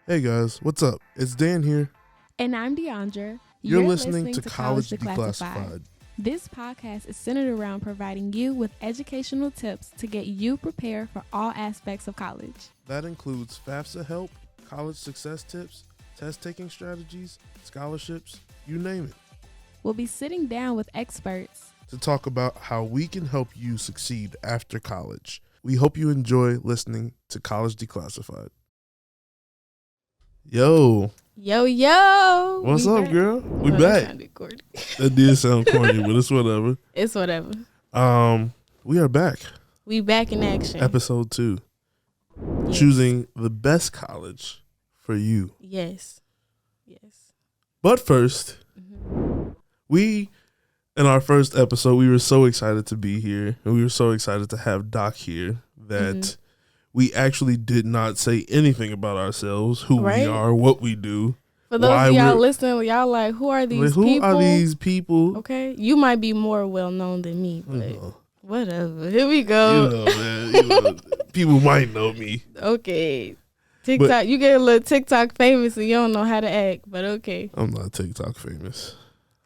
Hey guys, what's up? It's Dan here. And I'm Deandra. You're listening to College Declassified. This podcast is centered around providing you with educational tips to get you prepared for all aspects of college. That includes Fafsa help, college success tips, test-taking strategies, scholarships, you name it. We'll be sitting down with experts to talk about how we can help you succeed after college. We hope you enjoy listening to College Declassified. Yo. What's up, girl? We back. That did sound corny, but it's whatever. It's whatever. We are back. We back in action. Episode 2. Yes. Choosing the best college for you. Yes. But first, we, in our first episode, we were so excited to be here, and we were so excited to have Doc here that we actually did not say anything about ourselves, who we are, what we do. For those of y'all listening, y'all like, who are these people? Who are these people? Okay. You might be more well-known than me, but whatever. Here we go. Man, people might know me. Okay. TikTok, you get a little TikTok famous and you don't know how to act, but okay. I'm not TikTok famous.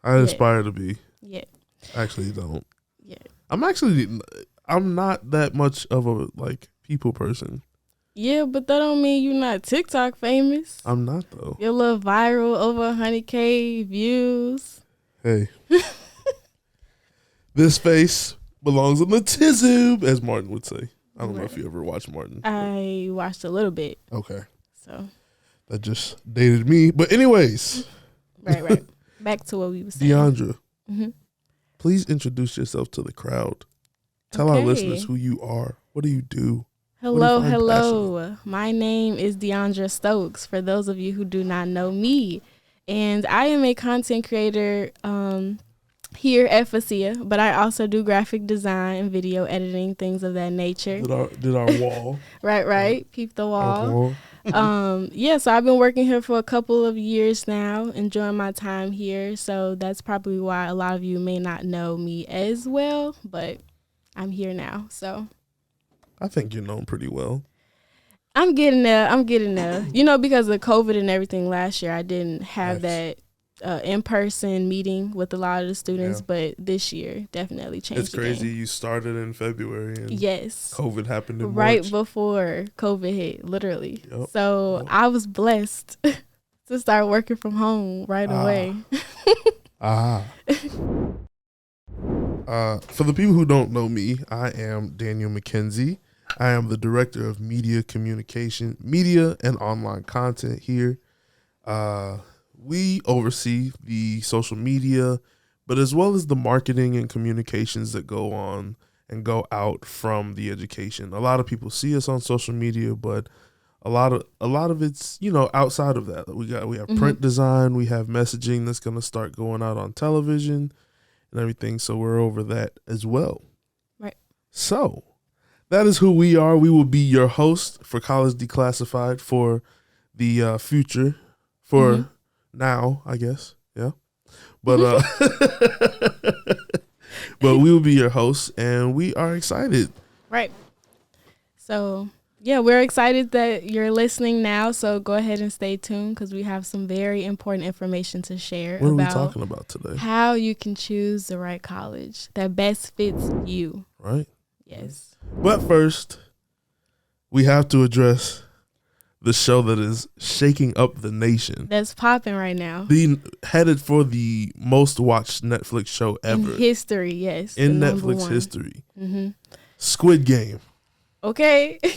I aspire to be. Yeah. Actually don't. Yeah. I'm not that much of a people person. Yeah, but that don't mean you're not TikTok famous. I'm not though. You're a little viral, over 100K views. Hey. This face belongs on the tizoob, as Martin would say. I don't know if you ever watched Martin. I watched a little bit. Okay. So. That just dated me. But anyways. Right. Back to what we were saying. Deandra, please introduce yourself to the crowd. Tell our listeners who you are. What do you do? Hello. My name is Deandra Stokes, for those of you who do not know me. And I am a content creator here at Fafsa, but I also do graphic design and video editing, things of that nature. Did our wall. Right. Peep the wall. So I've been working here for a couple of years now, enjoying my time here. So that's probably why a lot of you may not know me as well, but I'm here now. So I think you're known pretty well. I'm getting there. Because of COVID and everything last year, I didn't have that in-person meeting with a lot of the students, but this year definitely changed. It's crazy. You started in February and COVID happened in right March. Before COVID hit, literally. Yep. So I was blessed to start working from home right away. For the people who don't know me, I am Daniel McKenzie. I am the director of media communication, media and online content here. We oversee the social media, but as well as the marketing and communications that go on and go out from the education. A lot of people see us on social media, but a lot of it's, outside of that. We have print design, we have messaging that's going to start going out on television and everything. So we're over that as well. Right. So that is who we are. We will be your host for College Declassified for the future, for now, I guess. Yeah. But but we will be your hosts, and we are excited. Right. So, we're excited that you're listening now. So go ahead and stay tuned because we have some very important information to share. What are we talking about today? How you can choose the right college that best fits you. Right. Yes. But first, we have to address the show that is shaking up the nation. That's popping right now. Headed for the most watched Netflix show ever. In history, yes. In Netflix history. Squid Game. Okay. Did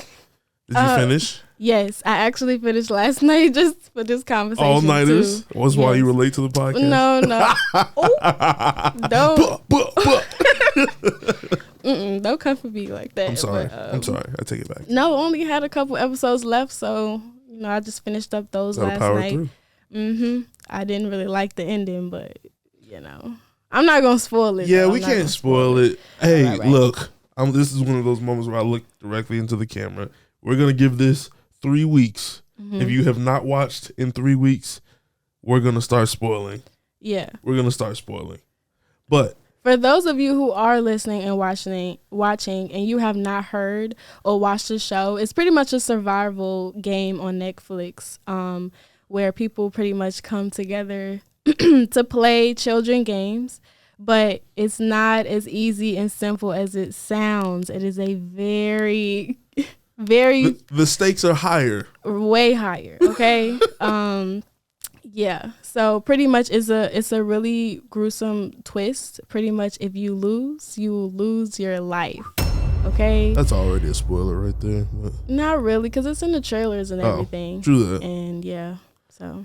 you finish? Yes. I actually finished last night just for this conversation. All-nighters? Was why you were late to the podcast? No. Don't. Don't come for me like that. I'm sorry. I take it back. No, only had a couple episodes left, so I just finished up those last night. I didn't really like the ending, but I'm not gonna spoil it. Yeah, we can't spoil it. Hey, right. Look, this is one of those moments where I look directly into the camera. We're gonna give this 3 weeks. If you have not watched in 3 weeks, we're gonna start spoiling. Yeah, we're gonna start spoiling. But For those of you who are listening and watching, and you have not heard or watched the show, it's pretty much a survival game on Netflix, where people pretty much come together to play children games. But it's not as easy and simple as it sounds. It is a very, very The stakes are higher. way higher. Okay. Yeah. So pretty much it's a really gruesome twist. Pretty much if you lose, you will lose your life. Okay. That's already a spoiler right there. But. Not really, because it's in the trailers and everything. True that. And yeah. So,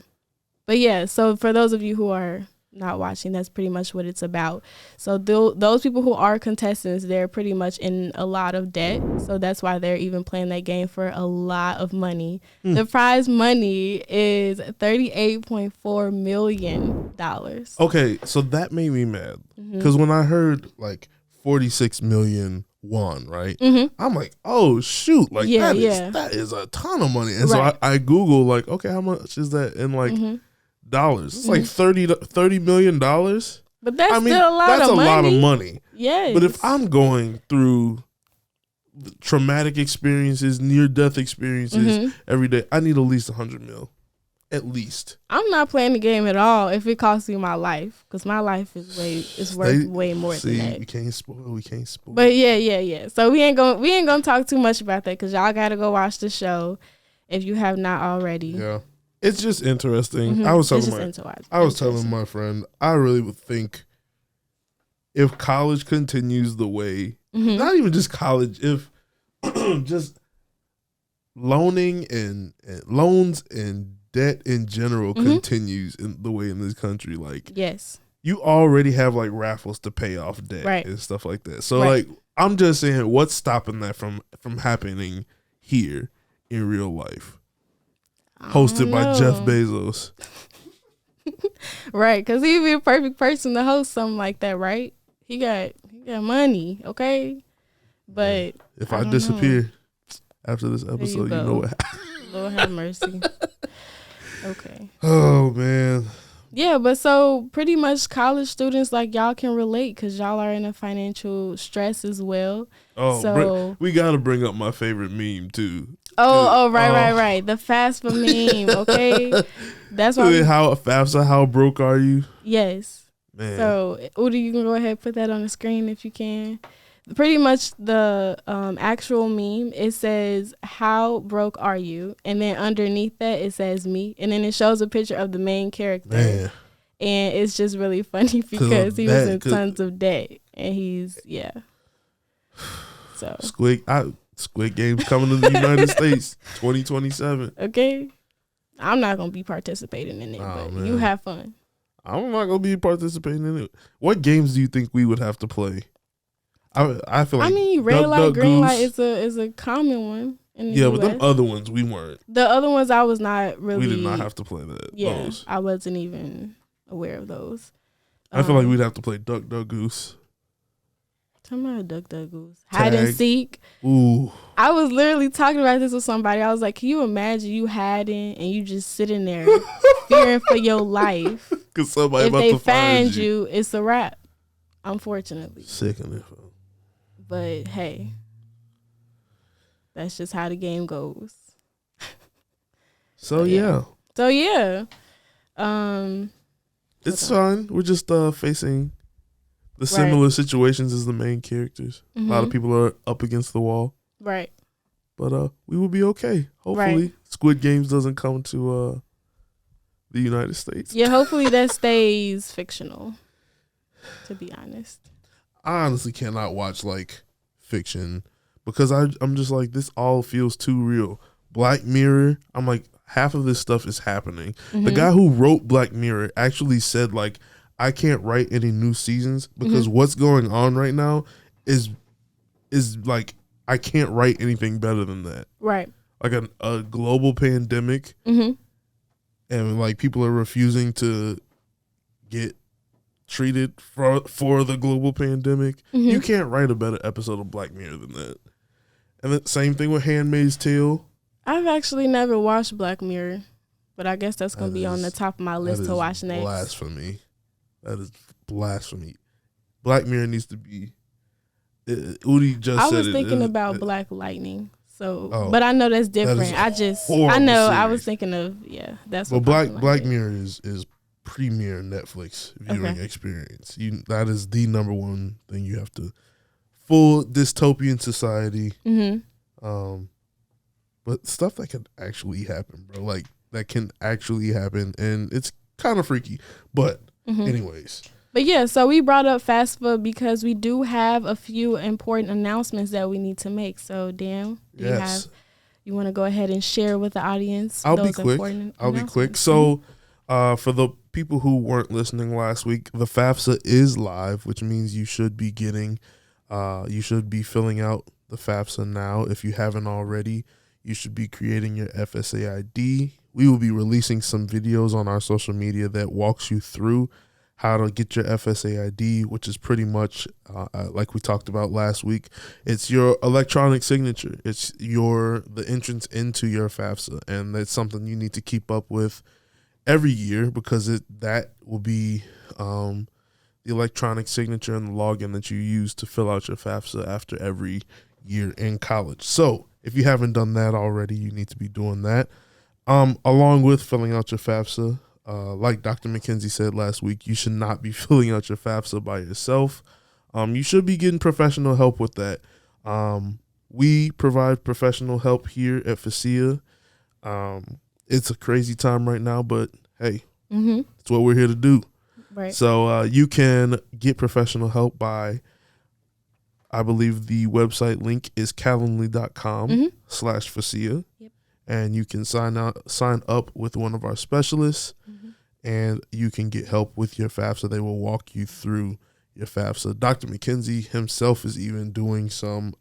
but yeah. So for those of you who are not watching, that's pretty much what it's about. So those people who are contestants, they're pretty much in a lot of debt, so that's why they're even playing that game for a lot of money. The prize money is $38.4 million. Okay, so that made me mad because when I heard like 46 million won, right, I'm like, oh shoot, like that is a ton of money. And so I Google like, okay, how much is that in like dollars? It's like $30 million. But that's still a lot of money. That's a lot of money. Yes. But if I'm going through traumatic experiences, near-death experiences every day, I need at least 100 mil. At least. I'm not playing the game at all if it costs me my life, because my life is worth way more than that. We can't spoil. But yeah. So we ain't gonna talk too much about that, because y'all gotta go watch the show if you have not already. Yeah. It's just interesting. I was telling my friend, I really would think if college continues the way, not even just college, if just loans and debt in general continues in the way in this country, like you already have like raffles to pay off debt and stuff like that. So like I'm just saying, what's stopping that from happening here in real life? Hosted by Jeff Bezos. Right, because he'd be a perfect person to host something like that, right? He got money, okay? But if I disappear after this episode, you know what happened. Lord have mercy. Okay. Oh, man. Yeah, but so pretty much college students, like, y'all can relate because y'all are in a financial stress as well. Oh, so we got to bring up my favorite meme, too. Right. The FAFSA meme, okay? That's why. How broke are you? Yes. Man. So, Uda, you can go ahead and put that on the screen if you can. Pretty much the actual meme, it says, how broke are you? And then underneath that, it says me. And then it shows a picture of the main character. Man. And it's just really funny because he was in tons of debt. And he's, So Squid Game's coming to the United States 2027. Okay. I'm not going to be participating in it, but man, you have fun. I'm not going to be participating in it. What games do you think we would have to play? I feel like red light, green light is a common one in the US. But them other ones we weren't. The other ones I was not really. We did not have to play that. Yeah, those. I wasn't even aware of those. I feel like we'd have to play Duck Goose. Tell me about Duck Goose. Hide and seek. Ooh. I was literally talking about this with somebody. I was like, can you imagine you hiding and you just sitting there fearing for your life? Because somebody if about they to find you, it's a wrap. Unfortunately. Sickening. But hey, that's just how the game goes. So yeah. It's fine. We're just facing the similar situations as the main characters. A lot of people are up against the wall. Right. But we will be okay. Hopefully Squid Games doesn't come to the United States. Yeah, hopefully that stays fictional, to be honest. I honestly cannot watch like fiction because I'm just like, this all feels too real. Black Mirror, I'm like, half of this stuff is happening. The guy who wrote Black Mirror actually said like, I can't write any new seasons because what's going on right now is like, I can't write anything better than that. Right. Like a global pandemic and like people are refusing to get treated for the global pandemic. You can't write a better episode of Black Mirror than that. And the same thing with Handmaid's Tale. I've actually never watched Black Mirror, but I guess that's going to be on the top of my list to watch next. Blasphemy. That is blasphemy. Black Mirror needs to be. Udi just I said was it. thinking about Black Lightning. So, Oh, but I know that's that is different. a I know. horrible I was series. thinking of that's But what Black Mirror is premier Netflix viewing experience. That is the number one thing you have to. Full dystopian society. But stuff that can actually happen, bro. Like that can actually happen, and it's kind of freaky. But anyways. But yeah, so we brought up FAFSA because we do have a few important announcements that we need to make. So, Dan, you want to go ahead and share with the audience? I'll be quick. So, for the people who weren't listening last week, the FAFSA is live, which means you should be getting, you should be filling out the FAFSA now. If you haven't already, you should be creating your FSA ID. We will be releasing some videos on our social media that walks you through how to get your FSA ID, which is pretty much like we talked about last week. It's your electronic signature. It's the entrance into your FAFSA, and that's something you need to keep up with every year because that will be the electronic signature and the login that you use to fill out your FAFSA after every year in college. So if you haven't done that already, you need to be doing that. Along with filling out your FAFSA. Like Dr. McKenzie said last week, you should not be filling out your FAFSA by yourself. You should be getting professional help with that. We provide professional help here at Fsa Id. It's a crazy time right now, but hey, it's what we're here to do. Right. So you can get professional help by, I believe the website link is calendly.com/Fsa. Yep. And you can sign up with one of our specialists, and you can get help with your FAFSA. They will walk you through your FAFSA. Dr. McKenzie himself is even doing some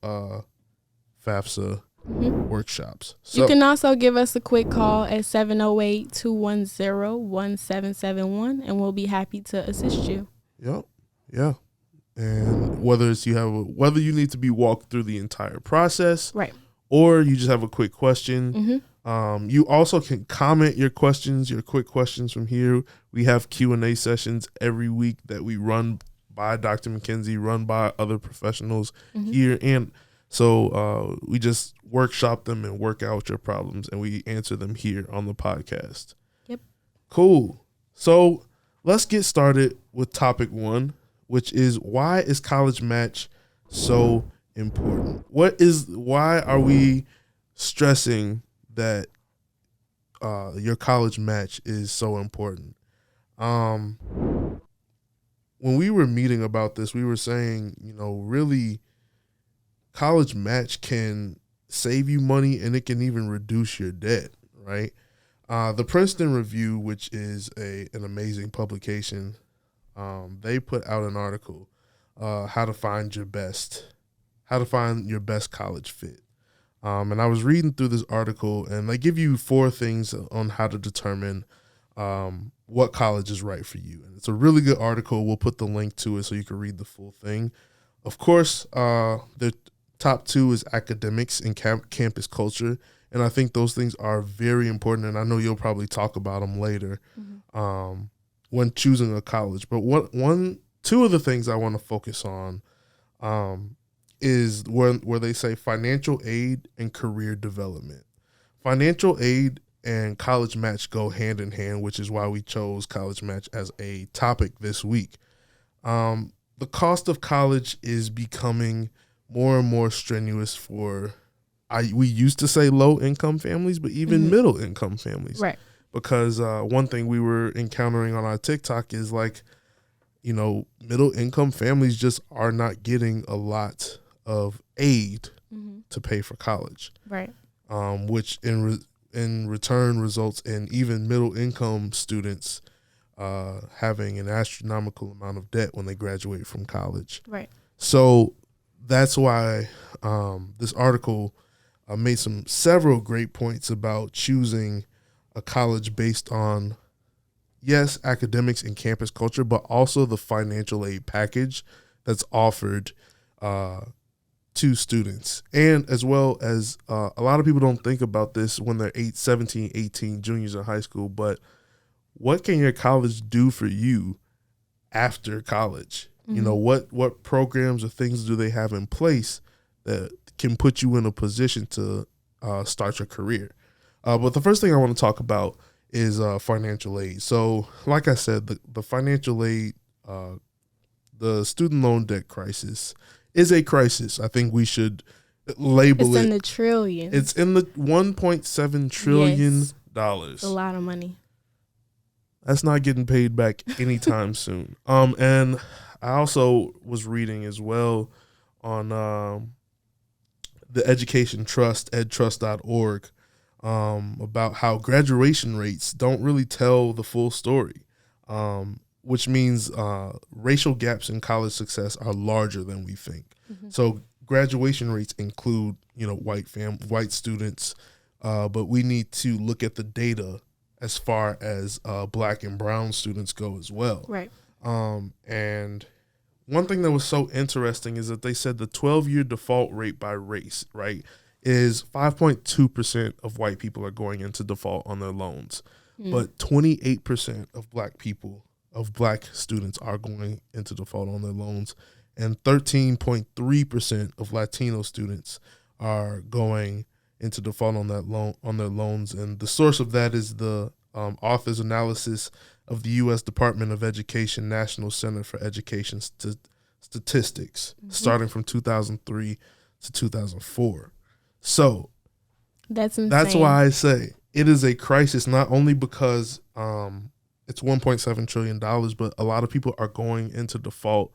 FAFSA workshops. So, you can also give us a quick call at 708-210-1771, and we'll be happy to assist you. Yep. Yeah. And whether you need to be walked through the entire process, right, or you just have a quick question. You also can comment your quick questions from here. We have Q&A sessions every week that we run by Dr. McKenzie, run by other professionals here. And so we just workshop them and work out your problems, and we answer them here on the podcast. Yep. Cool. So let's get started with topic 1, which is, why is college match so important? Why are we stressing that your college match is so important? When we were meeting about this, we were saying, really, college match can save you money, and it can even reduce your debt, right? The Princeton Review, which is an amazing publication, they put out an article, how to find your best college fit. And I was reading through this article, and they give you 4 things on how to determine what college is right for you. And it's a really good article. We'll put the link to it so you can read the full thing. Of course, the top 2 is academics and campus culture. And I think those things are very important, and I know you'll probably talk about them later when choosing a college. But 2 of the things I want to focus on is where they say financial aid and career development. Financial aid and college match go hand in hand, which is why we chose college match as a topic this week. The cost of college is becoming more and more strenuous for, we used to say low-income families, but even middle-income families. Right. Because one thing we were encountering on our TikTok is middle-income families just are not getting a lot of aid to pay for college. Right. Which in return results in even middle-income students having an astronomical amount of debt when they graduate from college. Right. So that's why this article made several great points about choosing a college based on, yes, academics and campus culture, but also the financial aid package that's offered to students. And as well as a lot of people don't think about this when they're 17, 18, juniors in high school, but what can your college do for you after college? You know, what programs or things do they have in place that can put you in a position to start your career? But the first thing I want to talk about is financial aid. So, like I said, the financial aid, the student loan debt crisis is a crisis. I think we should label it. It's in the trillions. It's in the $1.7 trillion. Yes. It's a lot of money. That's not getting paid back anytime soon. And I also was reading as well on the Education Trust, edtrust.org, about how graduation rates don't really tell the full story, which means racial gaps in college success are larger than we think. So graduation rates include, you know, white students, but we need to look at the data as far as black and brown students go as well. Right. And one thing that was so interesting is that they said the 12-year default rate by race, right, is 5.2% of white people are going into default on their loans. But 28% of black students are going into default on their loans. And 13.3% of Latino students are going into default on their loans. And the source of that is the author's analysis of the U.S. Department of Education National Center for Education Statistics, starting from 2003 to 2004. So that's insane. That's why I say it is a crisis, not only because it's $1.7 trillion, but a lot of people are going into default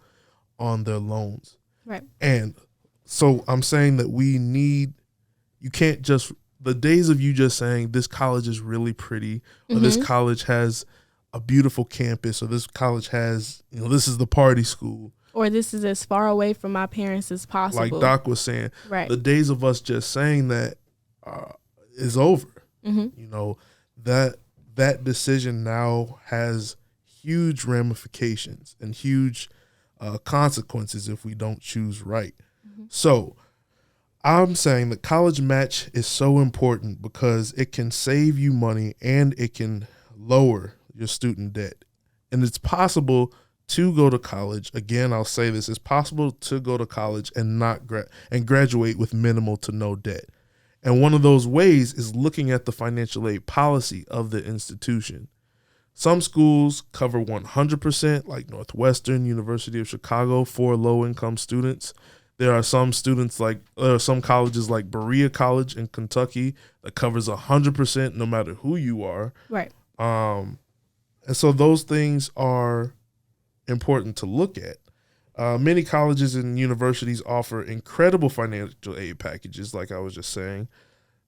on their loans. Right. And so I'm saying that you can't just, the days of you just saying this college is really pretty, or this college has a beautiful campus, or this college has, you know, this is the party school, or this is as far away from my parents as possible. Like Doc was saying, right. The days of us just saying that is over. You know, that decision now has huge ramifications and huge consequences if we don't choose right. So I'm saying that college match is so important because it can save you money and it can lower your student debt. And it's possible to go to college. Again, I'll say this, it's possible to go to college and not graduate with minimal to no debt. And one of those ways is looking at the financial aid policy of the institution. Some schools cover 100%, like Northwestern, University of Chicago, for low-income students. There are some some colleges like Berea College in Kentucky that covers 100% no matter who you are. Right. And so those things are important to look at. Many colleges and universities offer incredible financial aid packages, like I was just saying.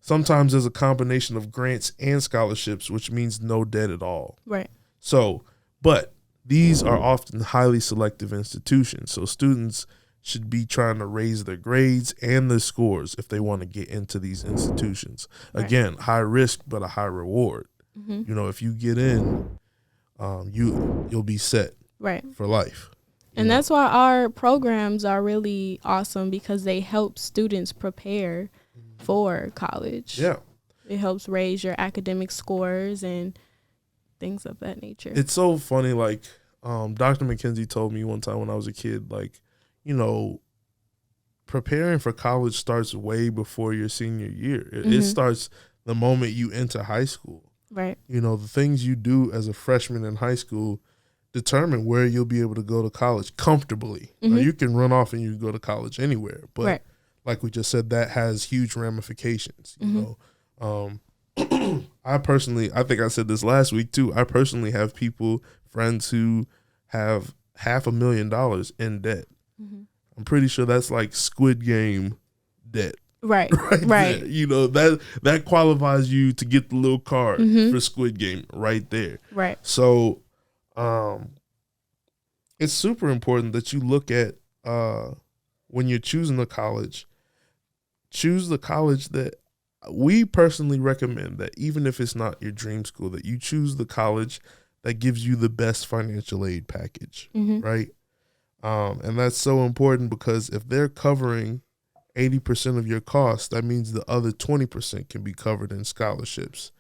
Sometimes there's a combination of grants and scholarships, which means no debt at all. Right. So, but these are often highly selective institutions, so students should be trying to raise their grades and their scores if they want to get into these institutions. Right. Again, high risk, but a high reward. You know, if you get in, you'll be set for life. And that's why our programs are really awesome, because they help students prepare for college. Yeah. It helps raise your academic scores and things of that nature. It's so funny, like Dr. McKenzie told me one time when I was a kid, like, you know, preparing for college starts way before your senior year. It starts the moment you enter high school. Right. You know, the things you do as a freshman in high school determine where you'll be able to go to college comfortably. Now, you can run off and you can go to college anywhere, but like we just said, that has huge ramifications. You know, I think I said this last week too. I personally have friends who have $500,000 in debt. I'm pretty sure that's like Squid Game debt. Right. There. You know, that qualifies you to get the little card for Squid Game right there. Right. So it's super important that you look at when you're choosing the college, choose the college that we personally recommend, that even if it's not your dream school, that you choose the college that gives you the best financial aid package, right? And that's so important because if they're covering 80% of your costs, that means the other 20% can be covered in scholarships.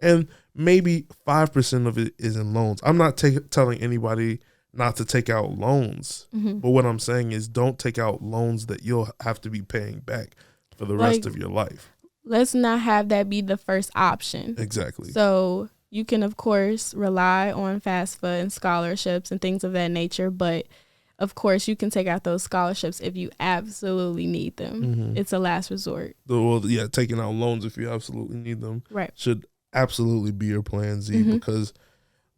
And maybe 5% of it is in loans. I'm not telling anybody not to take out loans. But what I'm saying is don't take out loans that you'll have to be paying back for the rest of your life. Let's not have that be the first option. Exactly. So you can, of course, rely on FAFSA and scholarships and things of that nature, but of course, you can take out those scholarships if you absolutely need them. It's a last resort. Well, yeah, taking out loans if you absolutely need them should absolutely be your plan Z because,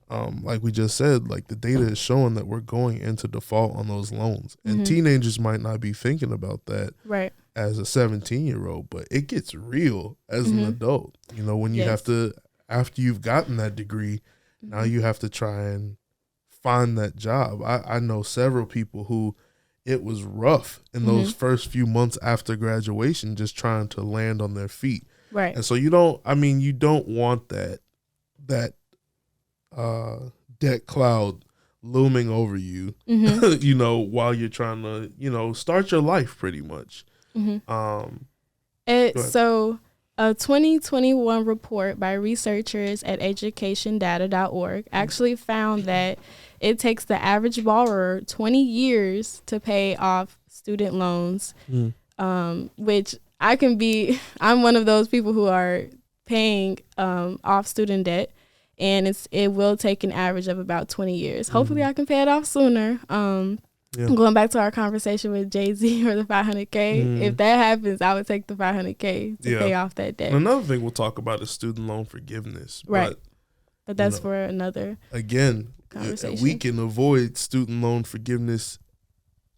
like we just said, like the data is showing that we're going into default on those loans. And teenagers might not be thinking about that as a 17-year-old, but it gets real as an adult. You know, when you have to, after you've gotten that degree, now you have to try and find that job. I know several people who it was rough in those first few months after graduation, just trying to land on their feet. Right. And so you don't want that debt cloud looming over you, you know, while you're trying to, you know, start your life pretty much. So a 2021 report by researchers at educationdata.org actually found that it takes the average borrower 20 years to pay off student loans, which I'm one of those people who are paying off student debt, and it will take an average of about 20 years. Hopefully I can pay it off sooner. Going back to our conversation with Jay-Z or the 500K, if that happens, I would take the 500K to pay off that debt. And another thing we'll talk about is student loan forgiveness. Right. But that's for another conversation. We can avoid student loan forgiveness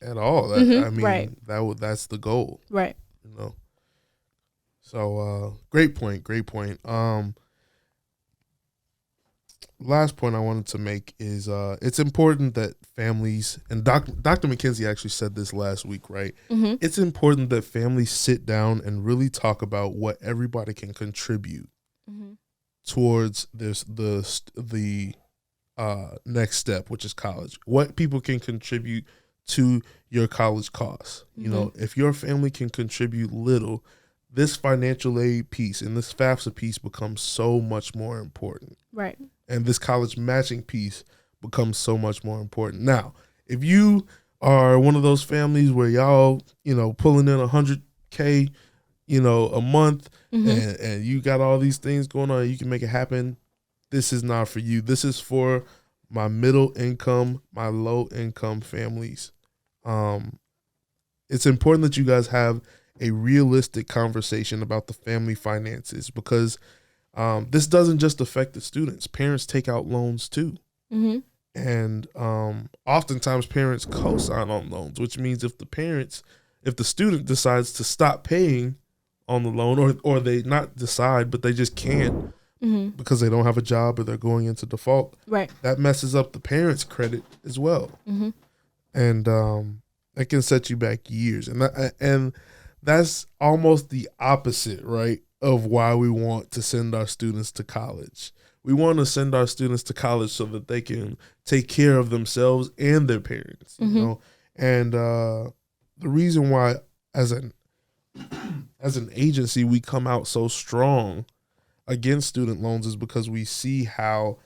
at all. That's the goal. Right. You know. So great point. Last point I wanted to make is it's important that families, and Dr. McKenzie actually said this last week, right? It's important that families sit down and really talk about what everybody can contribute towards the next step, which is college. What people can contribute to your college costs. You know, if your family can contribute little, this financial aid piece and this FAFSA piece becomes so much more important. Right. And this college matching piece becomes so much more important. Now, if you are one of those families where y'all, you know, pulling in $100K, you know, a month, and you got all these things going on, you can make it happen. This is not for you. This is for my middle income, my low income families. It's important that you guys have a realistic conversation about the family finances, because this doesn't just affect the students. Parents take out loans too. And oftentimes parents co-sign on loans, which means if the student decides to stop paying on the loan, or they not decide, but they just can't because they don't have a job or they're going into default, that messes up the parents' credit as well. And that can set you back years. And that's almost the opposite, right, of why we want to send our students to college. We want to send our students to college so that they can take care of themselves and their parents, you know. And the reason why, as an agency, we come out so strong against student loans is because we see how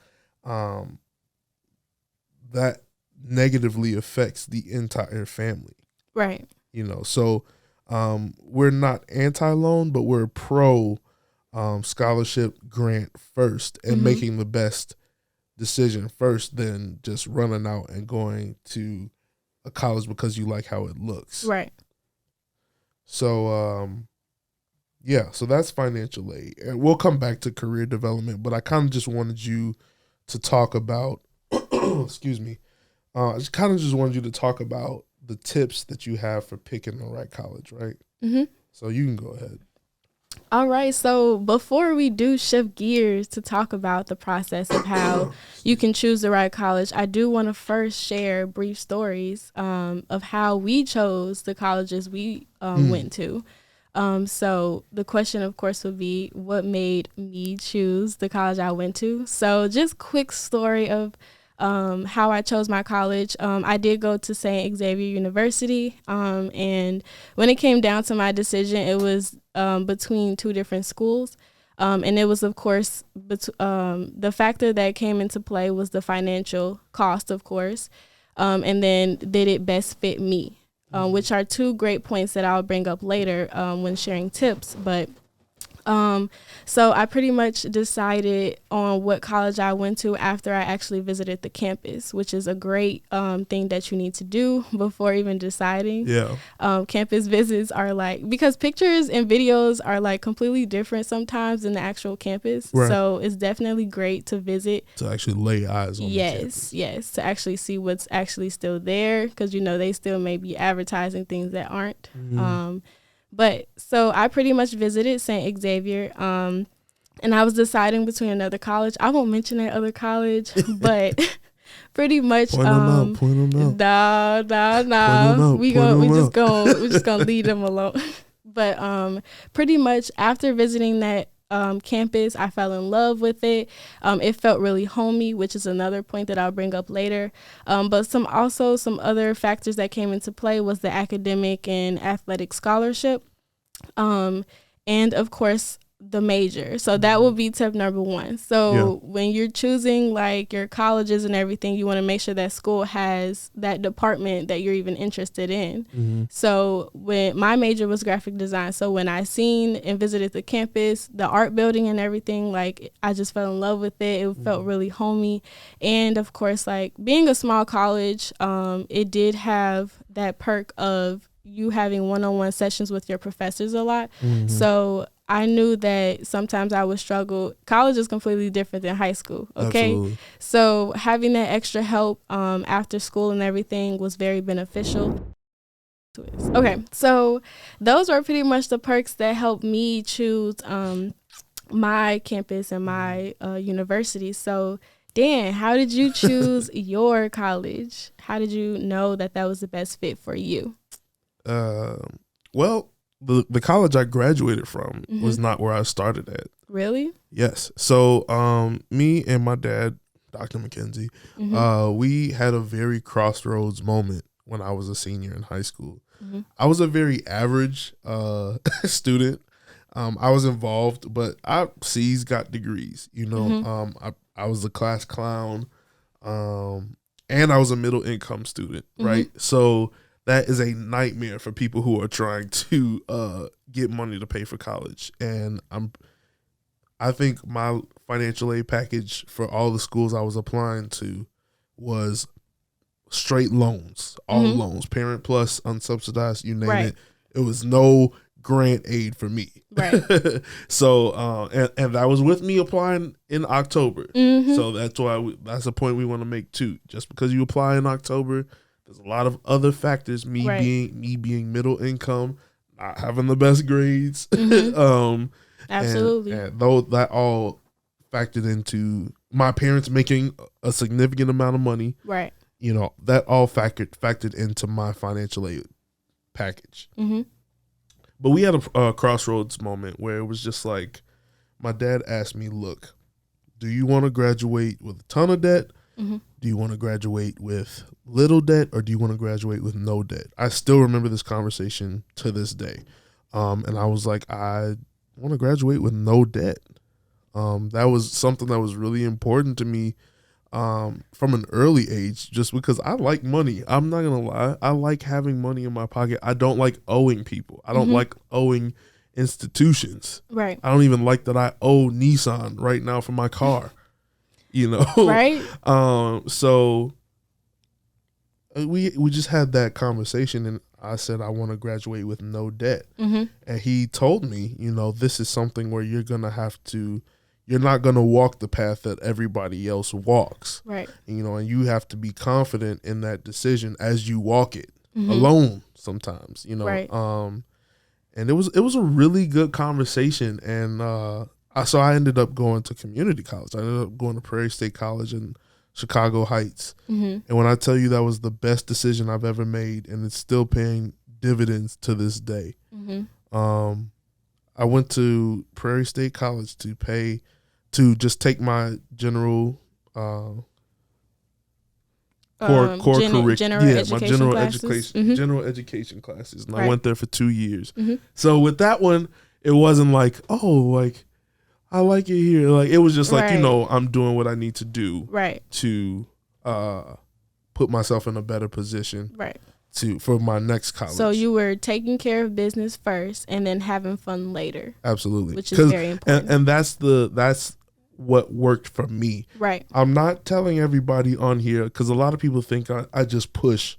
that negatively affects the entire family. Right. You know, so we're not anti-loan, but we're pro scholarship grant first, and making the best decision first than just running out and going to a college because you like how it looks. Right. So, so that's financial aid. And we'll come back to career development, but I kind of just wanted you to talk about, excuse me, I kind of just wanted you to talk about the tips that you have for picking the right college, right? So you can go ahead. All right. So before we do shift gears to talk about the process of how you can choose the right college, I do want to first share brief stories of how we chose the colleges we went to. So the question, of course, would be, what made me choose the college I went to? So just quick story of how I chose my college. I did go to St. Xavier University, and when it came down to my decision, it was between two different schools, and it was, of course, the factor that came into play was the financial cost, of course. and then did it best fit me, which are two great points that I'll bring up later when sharing tips. But so I pretty much decided on what college I went to after I actually visited the campus, which is a great thing that you need to do before even deciding. Yeah. Campus visits are like, because pictures and videos are like completely different sometimes than the actual campus. Right. So it's definitely great to visit. To actually lay eyes on the campus. Yes, to actually see what's actually still there, because, you know, they still may be advertising things that aren't. But so I pretty much visited St. Xavier, and I was deciding between another college. I won't mention that other college, but pretty much Point them out. No. We just gonna leave them alone. But pretty much after visiting that campus, I fell in love with it. It felt really homey, which is another point that I'll bring up later. But some other factors that came into play was the academic and athletic scholarship, and of course the major. So that will be tip number one. So when you're choosing like your colleges and everything, you want to make sure that school has that department that you're even interested in. So when my major was graphic design, so when I seen and visited the campus, the art building and everything, like I just fell in love with it. It felt really homey. And of course, like being a small college, it did have that perk of you having one-on-one sessions with your professors a lot. So I knew that sometimes I would struggle. College is completely different than high school, okay? Absolutely. So having that extra help after school and everything was very beneficial. Okay, so those were pretty much the perks that helped me choose my campus and my university. So Dan, how did you choose your college? How did you know that that was the best fit for you? Well, the college I graduated from was not where I started at. Really? Yes. So me and my dad, Dr. McKenzie, we had a very crossroads moment when I was a senior in high school. I was a very average student. I was involved, but C's got degrees. You know, I was a class clown, and I was a middle income student, right? So that is a nightmare for people who are trying to get money to pay for college. And I think my financial aid package for all the schools I was applying to was straight loans, all loans, Parent Plus, unsubsidized, you name it. It was no grant aid for me. Right. So, and that was with me applying in October. So that's why that's a point we want to make too. Just because you apply in October, there's a lot of other factors. Me being middle income, not having the best grades. Absolutely. And though that all factored into my parents making a significant amount of money. Right. You know, that all factored into my financial aid package. But we had a crossroads moment where it was just like, my dad asked me, look, do you want to graduate with a ton of debt? Do you want to graduate with little debt, or do you want to graduate with no debt? I still remember this conversation to this day. And I was like, I want to graduate with no debt. That was something that was really important to me from an early age, just because I like money. I'm not going to lie. I like having money in my pocket. I don't like owing people. I don't like owing institutions. Right. I don't even like that I owe Nissan right now for my car. You know, right? So we just had that conversation, and I said I want to graduate with no debt, and he told me, you know, this is something where you're not gonna walk the path that everybody else walks, right? You know, and you have to be confident in that decision as you walk it alone. Sometimes, you know, right. And it was a really good conversation, and so I ended up going to community college. I ended up going to Prairie State College in Chicago Heights. And when I tell you that was the best decision I've ever made, and it's still paying dividends to this day. I went to Prairie State College to just take my general core curriculum. My general education classes. And I went there for 2 years. So with that one, it wasn't like, oh, like, I like it here. Like, it was just like, you know, I'm doing what I need to do to put myself in a better position Right. for my next college. So you were taking care of business first and then having fun later. Absolutely. Which is very important. And that's what worked for me. Right. I'm not telling everybody on here, because a lot of people think I just push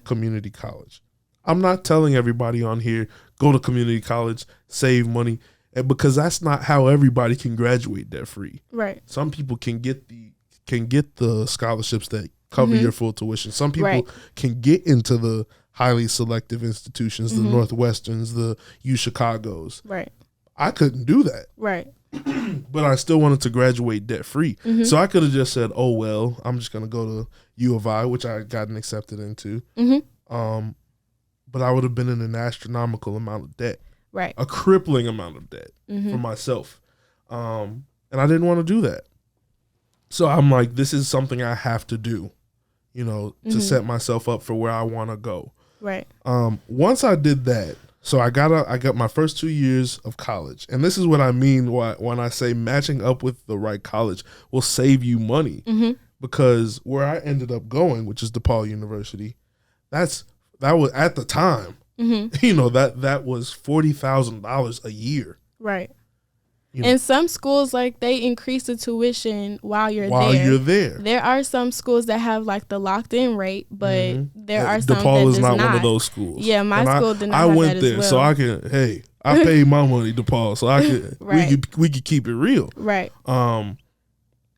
community college. I'm not telling everybody on here, go to community college, save money, because that's not how everybody can graduate debt free. Right. Some people can get the scholarships that cover your full tuition. Some people can get into the highly selective institutions, the Northwesterns, the U Chicagos. Right. I couldn't do that. Right. But I still wanted to graduate debt free. So I could have just said, oh, well, I'm just going to go to U of I, which I had gotten accepted into. But I would have been in an astronomical amount of debt. Right. A crippling amount of debt for myself. And I didn't want to do that. So I'm like, this is something I have to do, to set myself up for where I want to go. Right. Once I did that, so I got my first 2 years of college. And this is what I mean when I say matching up with the right college will save you money. Because where I ended up going, which is DePaul University, that was at the time, that was $40,000 a year. Right. And some schools, like, they increase the tuition while you're there. There are some schools that have, like, the locked-in rate, but there are some DePaul that is does not one of those schools. Yeah, my school did not have I went that there, as well. so I can. I paid my money, DePaul, so I could. we could keep it real. Right.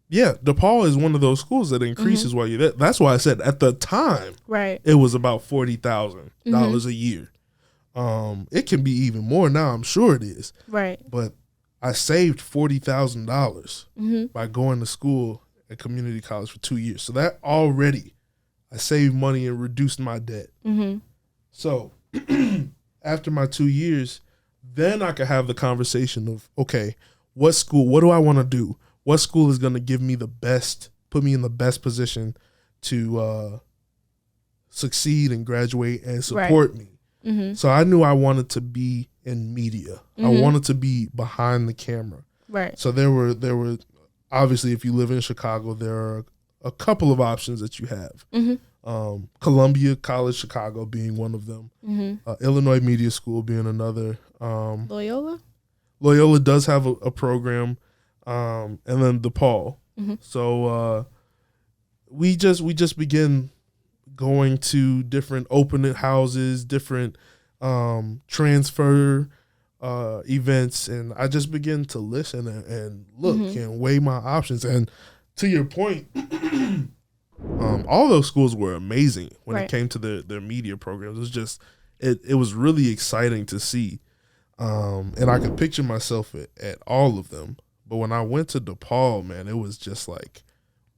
Yeah, DePaul is one of those schools that increases while you're there. That's why I said at the time, it was about $40,000 a year. It can be even more now. I'm sure it is. Right. But I saved $40,000 by going to school at community college for 2 years. So that already, I saved money and reduced my debt. So after my 2 years, then I could have the conversation of, okay, what do I want to do? What school is going to give me put me in the best position to succeed and graduate and support me? So I knew I wanted to be in media. I wanted to be behind the camera. Right. So there were obviously, if you live in Chicago, there are a couple of options that you have. Columbia College Chicago being one of them. Illinois Media School being another. Loyola does have a program, and then DePaul. So we just begin going to different open houses, different transfer events, and I just begin to listen and look and weigh my options. And to your point, all those schools were amazing when it came to their media programs. It was just it was really exciting to see, and I could picture myself at all of them. But when I went to DePaul, man, it was just like,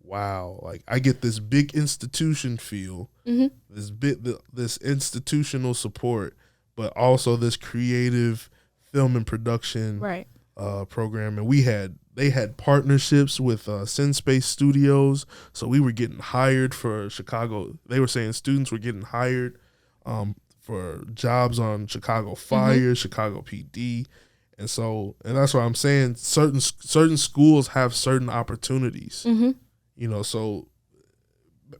wow, like I get this big institution feel, this institutional support, but also this creative film and production program. And they had partnerships with SinSpace Studios, so we were getting hired for Chicago. They were saying students were getting hired for jobs on Chicago Fire, Chicago PD. And that's why I'm saying certain schools have certain opportunities. So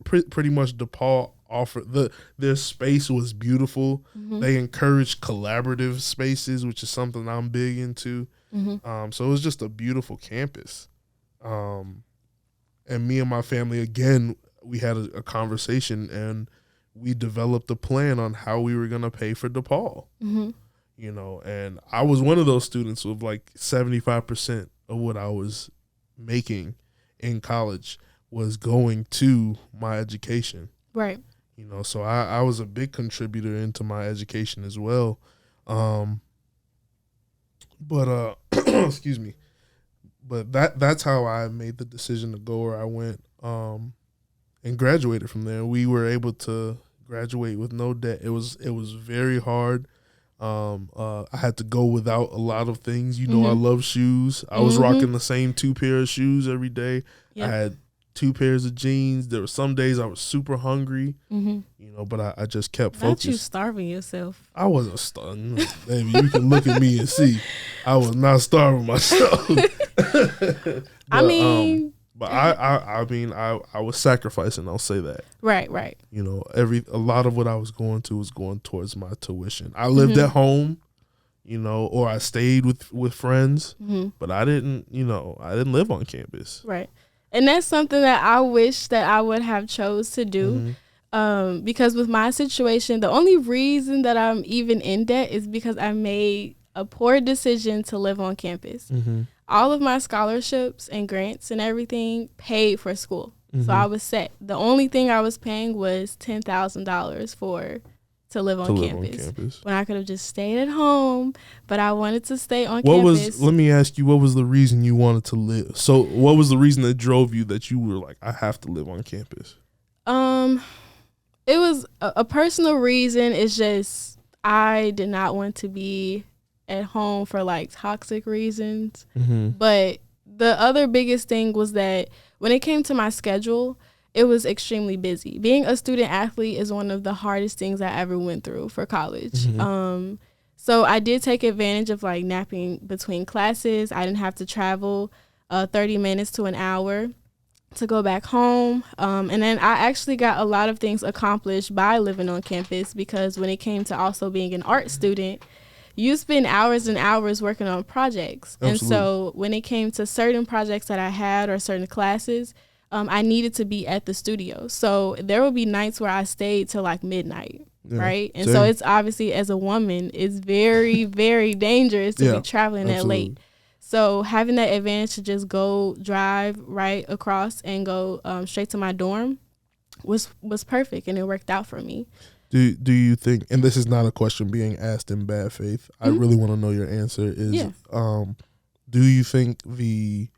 pretty much DePaul offered their space was beautiful. They encouraged collaborative spaces, which is something I'm big into. So it was just a beautiful campus. And me and my family, again, we had a conversation and we developed a plan on how we were going to pay for DePaul. And I was one of those students with like 75% of what I was making in college was going to my education. Right. So I was a big contributor into my education as well. But excuse me. But that's how I made the decision to go where I went and graduated from there. We were able to graduate with no debt. It was very hard. I had to go without a lot of things. I love shoes. I was rocking the same 2 pairs of shoes every day. Yep. I had 2 pairs of jeans. There were some days I was super hungry, but I just kept focused. Not you starving yourself. I wasn't starving. Baby, you can look at me and see I was not starving myself. But, But I mean, I was sacrificing. I'll say that. Right. You know, a lot of what I was going to was going towards my tuition. I lived at home, you know, or I stayed with friends, but I didn't live on campus. Right. And that's something that I wish that I would have chose to do. Because with my situation, the only reason that I'm even in debt is because I made a poor decision to live on campus. All of my scholarships and grants and everything paid for school. So I was set. The only thing I was paying was $10,000 to live on campus. When I could have just stayed at home, but I wanted to stay on campus. Let me ask you, what was the reason you wanted to live? So what was the reason that drove you that you were like, I have to live on campus? It was a personal reason. It's just I did not want to be at home for like toxic reasons. But the other biggest thing was that when it came to my schedule, it was extremely busy. Being a student athlete is one of the hardest things I ever went through for college. So I did take advantage of like napping between classes. I didn't have to travel 30 minutes to an hour to go back home. And then I actually got a lot of things accomplished by living on campus, because when it came to also being an art student, you spend hours and hours working on projects. Absolutely. And so when it came to certain projects that I had or certain classes, I needed to be at the studio. So there would be nights where I stayed till like midnight, right? And so it's obviously, as a woman, it's very, very dangerous to be traveling that late. So having that advantage to just go drive right across and go straight to my dorm was perfect, and it worked out for me. Do you think, and this is not a question being asked in bad faith, I really want to know your answer, is do you think the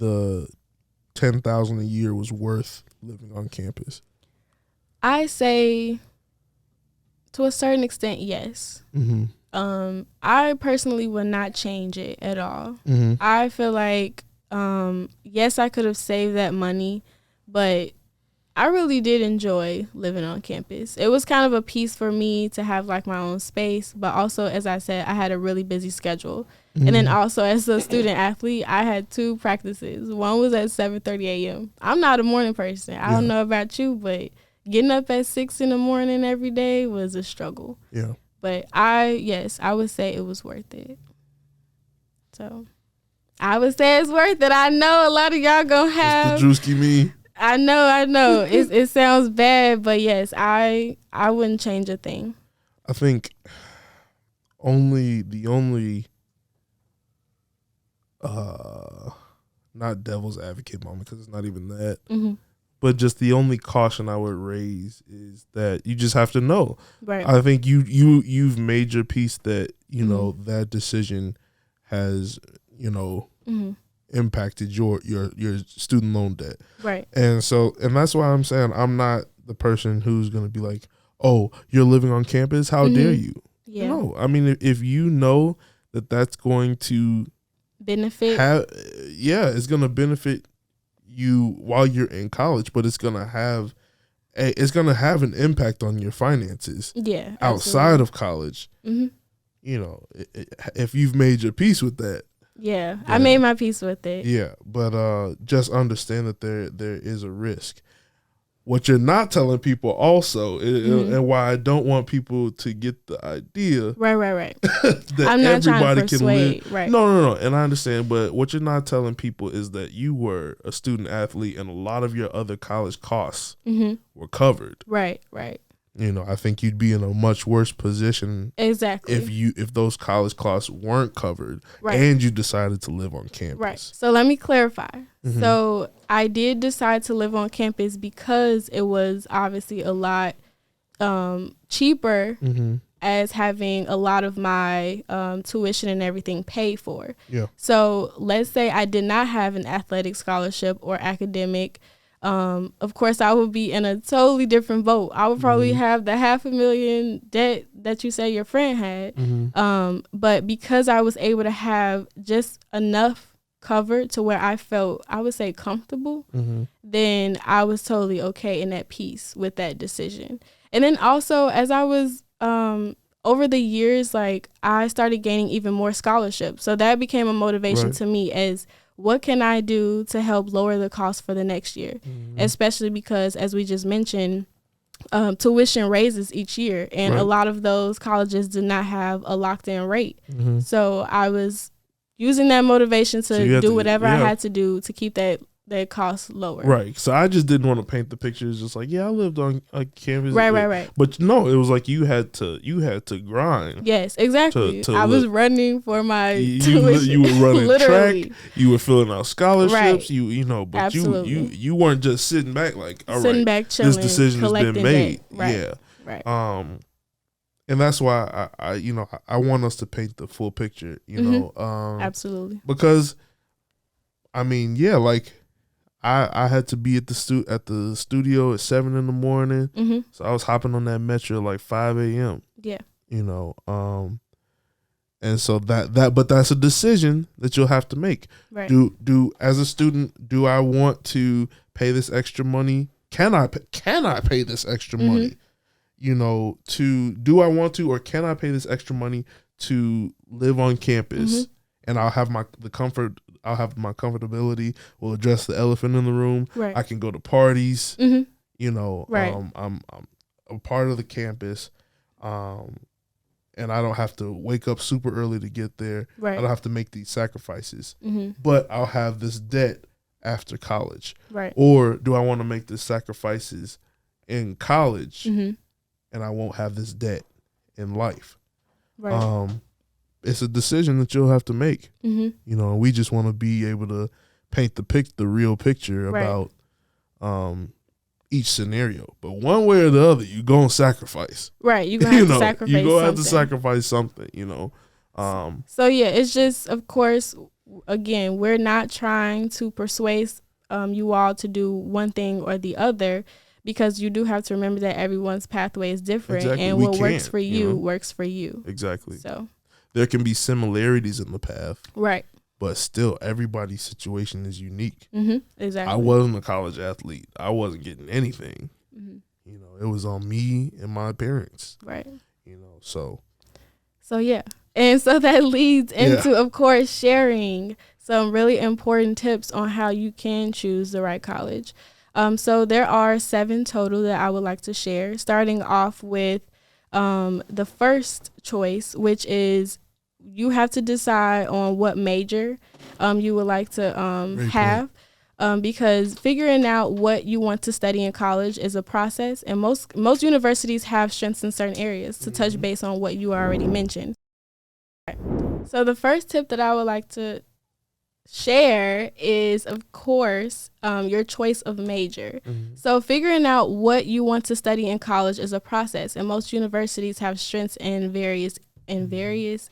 $10,000 a year was worth living on campus? I say to a certain extent, yes. I personally would not change it at all. I feel like, yes, I could have saved that money, but I really did enjoy living on campus. It was kind of a piece for me to have like my own space, but also, as I said, I had a really busy schedule. And then also, as a student athlete, I had 2 practices. One was at 7:30 a.m. I'm not a morning person. I don't know about you, but getting up at 6 in the morning every day was a struggle. Yeah. But I would say it was worth it. So I would say it's worth it. I know a lot of y'all gonna have the Drewski me. I know. It sounds bad, but yes, I wouldn't change a thing. I think the only not devil's advocate moment, because it's not even that, but just the only caution I would raise is that you just have to know. Right. I think you've made your peace that know that decision has impacted your student loan debt. Right. And that's why I'm saying I'm not the person who's going to be like, oh, you're living on campus, how dare you? Yeah. No, I mean, if you know that that's going to benefit, it's going to benefit you while you're in college, but it's going to have an impact on your finances. Yeah. Outside of college. If you've made your peace with that. Yeah, I made my peace with it. Yeah, but just understand that there is a risk. What you're not telling people also, and why I don't want people to get the idea, right, that I'm not everybody can live. Right. No, and I understand, but what you're not telling people is that you were a student athlete, and a lot of your other college costs were covered. Right. I think you'd be in a much worse position if those college costs weren't covered and you decided to live on campus. Right. So let me clarify. So I did decide to live on campus because it was obviously a lot cheaper as having a lot of my tuition and everything paid for. Yeah. So let's say I did not have an athletic scholarship or academic. Of course, I would be in a totally different boat. I would probably have the $500,000 debt that you say your friend had. But because I was able to have just enough covered to where I felt, I would say, comfortable, then I was totally okay and at peace with that decision. And then also, as I was over the years, like, I started gaining even more scholarships. So that became a motivation to me as what can I do to help lower the cost for the next year? Especially because, as we just mentioned, tuition raises each year, and a lot of those colleges do not have a locked in rate. So I was using that motivation to do whatever I had to do to keep that cost lower. Right. So I just didn't want to paint the picture as just like, I lived on a campus. Right. But no, it was like you had to grind. Yes, exactly. I was running for my tuition. You were running literally. track. You were filling out scholarships. Right. But Absolutely. you weren't just sitting back like, all sitting right, back chilling, this decision has been made. Right. Yeah. Right. And that's why I want us to paint the full picture, Absolutely. Because like I had to be at the studio at 7 a.m. So I was hopping on that metro at like 5 a.m. Yeah. And so but that's a decision that you'll have to make. Right. Do as a student, do I want to pay this extra money? Can I pay this extra money? Do I want to, or can I pay this extra money to live on campus? And I'll have my comfortability. We'll address the elephant in the room. Right. I can go to parties. Right. I'm a part of the campus. And I don't have to wake up super early to get there. Right. I don't have to make these sacrifices. But I'll have this debt after college. Right. Or do I want to make the sacrifices in college and I won't have this debt in life? Right. It's a decision that you'll have to make. And we just want to be able to paint the real picture about each scenario. But one way or the other, you're going to sacrifice. Right. You're going to have to sacrifice You're going to have something. to sacrifice something, So, yeah, it's just, of course, again, we're not trying to persuade you all to do one thing or the other, because you do have to remember that everyone's pathway is different. Exactly. And what works for you works for you. Exactly. So there can be similarities in the path. Right. But still, everybody's situation is unique. Exactly. I wasn't a college athlete. I wasn't getting anything. It was on me and my parents. Right. So yeah. And so that leads into, of course, sharing some really important tips on how you can choose the right college. So there are 7 total that I would like to share, starting off with the first choice, which is you have to decide on what major you would like to have, because figuring out what you want to study in college is a process, and most universities have strengths in certain areas to touch base on what you already mentioned. So the first tip that I would like to share is, of course, your choice of major. So figuring out what you want to study in college is a process, and most universities have strengths in various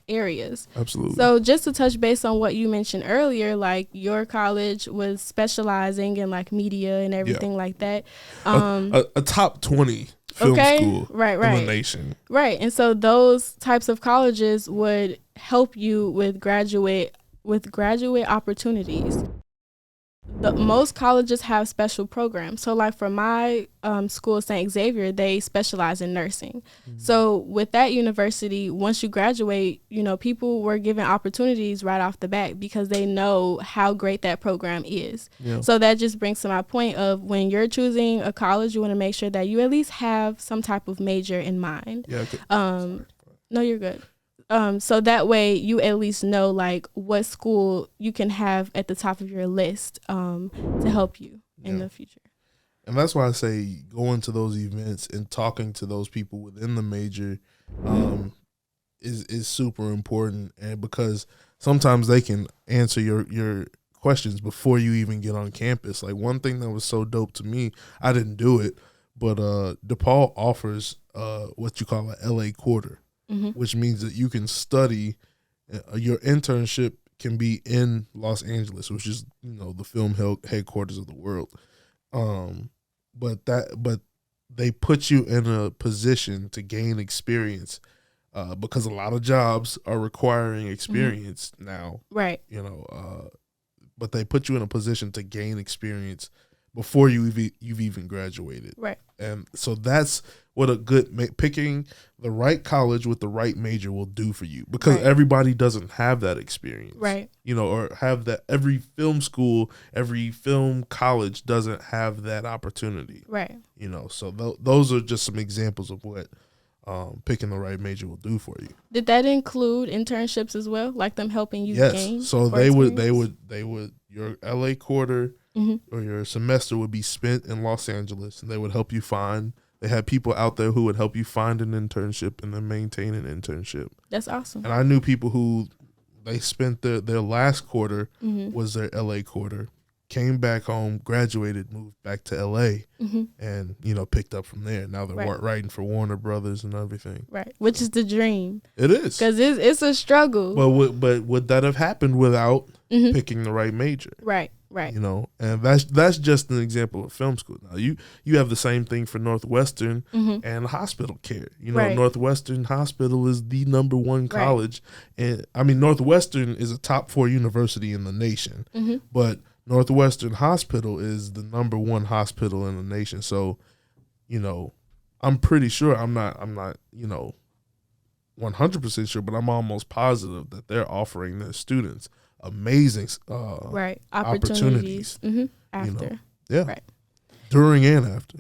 areas. Absolutely. So just to touch base on what you mentioned earlier, like your college was specializing in like media and everything like that. A top 20 film school in the nation. Right. And so those types of colleges would help you with graduate opportunities. Most colleges have special programs. So like for my school, St. Xavier, they specialize in nursing. So with that university, once you graduate, people were given opportunities right off the bat because they know how great that program is. So that just brings to my point of, when you're choosing a college, you want to make sure that you at least have some type of major in mind. No, you're good. So that way you at least know like what school you can have at the top of your list to help you in the future. And that's why I say going to those events and talking to those people within the major is super important, and because sometimes they can answer your questions before you even get on campus. Like one thing that was so dope to me, I didn't do it, but DePaul offers what you call an LA quarter. Which means that you can study. Your internship can be in Los Angeles, which is the film headquarters of the world. But they put you in a position to gain experience, because a lot of jobs are requiring experience now. Right. But they put you in a position to gain experience before you've even graduated. Right. And so that's what a good picking the right college with the right major will do for you, because everybody doesn't have that experience. Right. You know, or have that. Every film school, every film college doesn't have that opportunity. Right. You know, so those are just some examples of what picking the right major will do for you. Did that include internships as well, like them helping you gain? Yes. So they would your LA quarter or your semester would be spent in Los Angeles, and they would help you find. They had people out there who would help you find an internship and then maintain an internship. That's awesome. And I knew people who they spent their last quarter was their LA quarter, came back home, graduated, moved back to LA, and picked up from there. Now they're writing for Warner Brothers and everything. Right, which is the dream. It is, because it's a struggle. But would that have happened without picking the right major? Right. You know, and that's just an example of film school. Now you have the same thing for Northwestern and hospital care. You know, Northwestern Hospital is the #1 college, and I mean Northwestern is a top 4 university in the nation, but Northwestern Hospital is the #1 hospital in the nation. So, you know, I'm pretty sure I'm not 100% sure, but I'm almost positive that they're offering their students amazing opportunities after during and after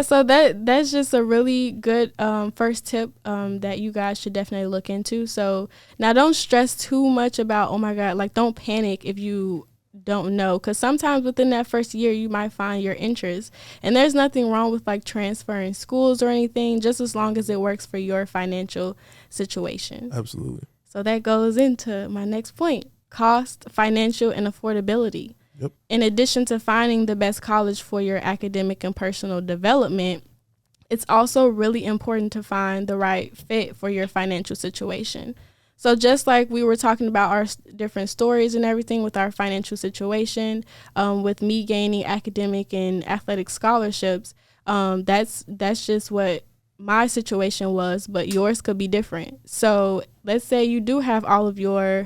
so that's just a really good first tip that you guys should definitely look into. So now don't stress too much about, oh my god, like don't panic if you don't know, because sometimes within that first year you might find your interest, and there's nothing wrong with like transferring schools or anything, just as long as it works for your financial situation. Absolutely. So that goes into my next point: cost, financial, and affordability. Yep. In addition to finding the best college for your academic and personal development, it's also really important to find the right fit for your financial situation. So just like we were talking about our different stories and everything with our financial situation, with me gaining academic and athletic scholarships, that's just what my situation was, but yours could be different. So let's say you do have all of your,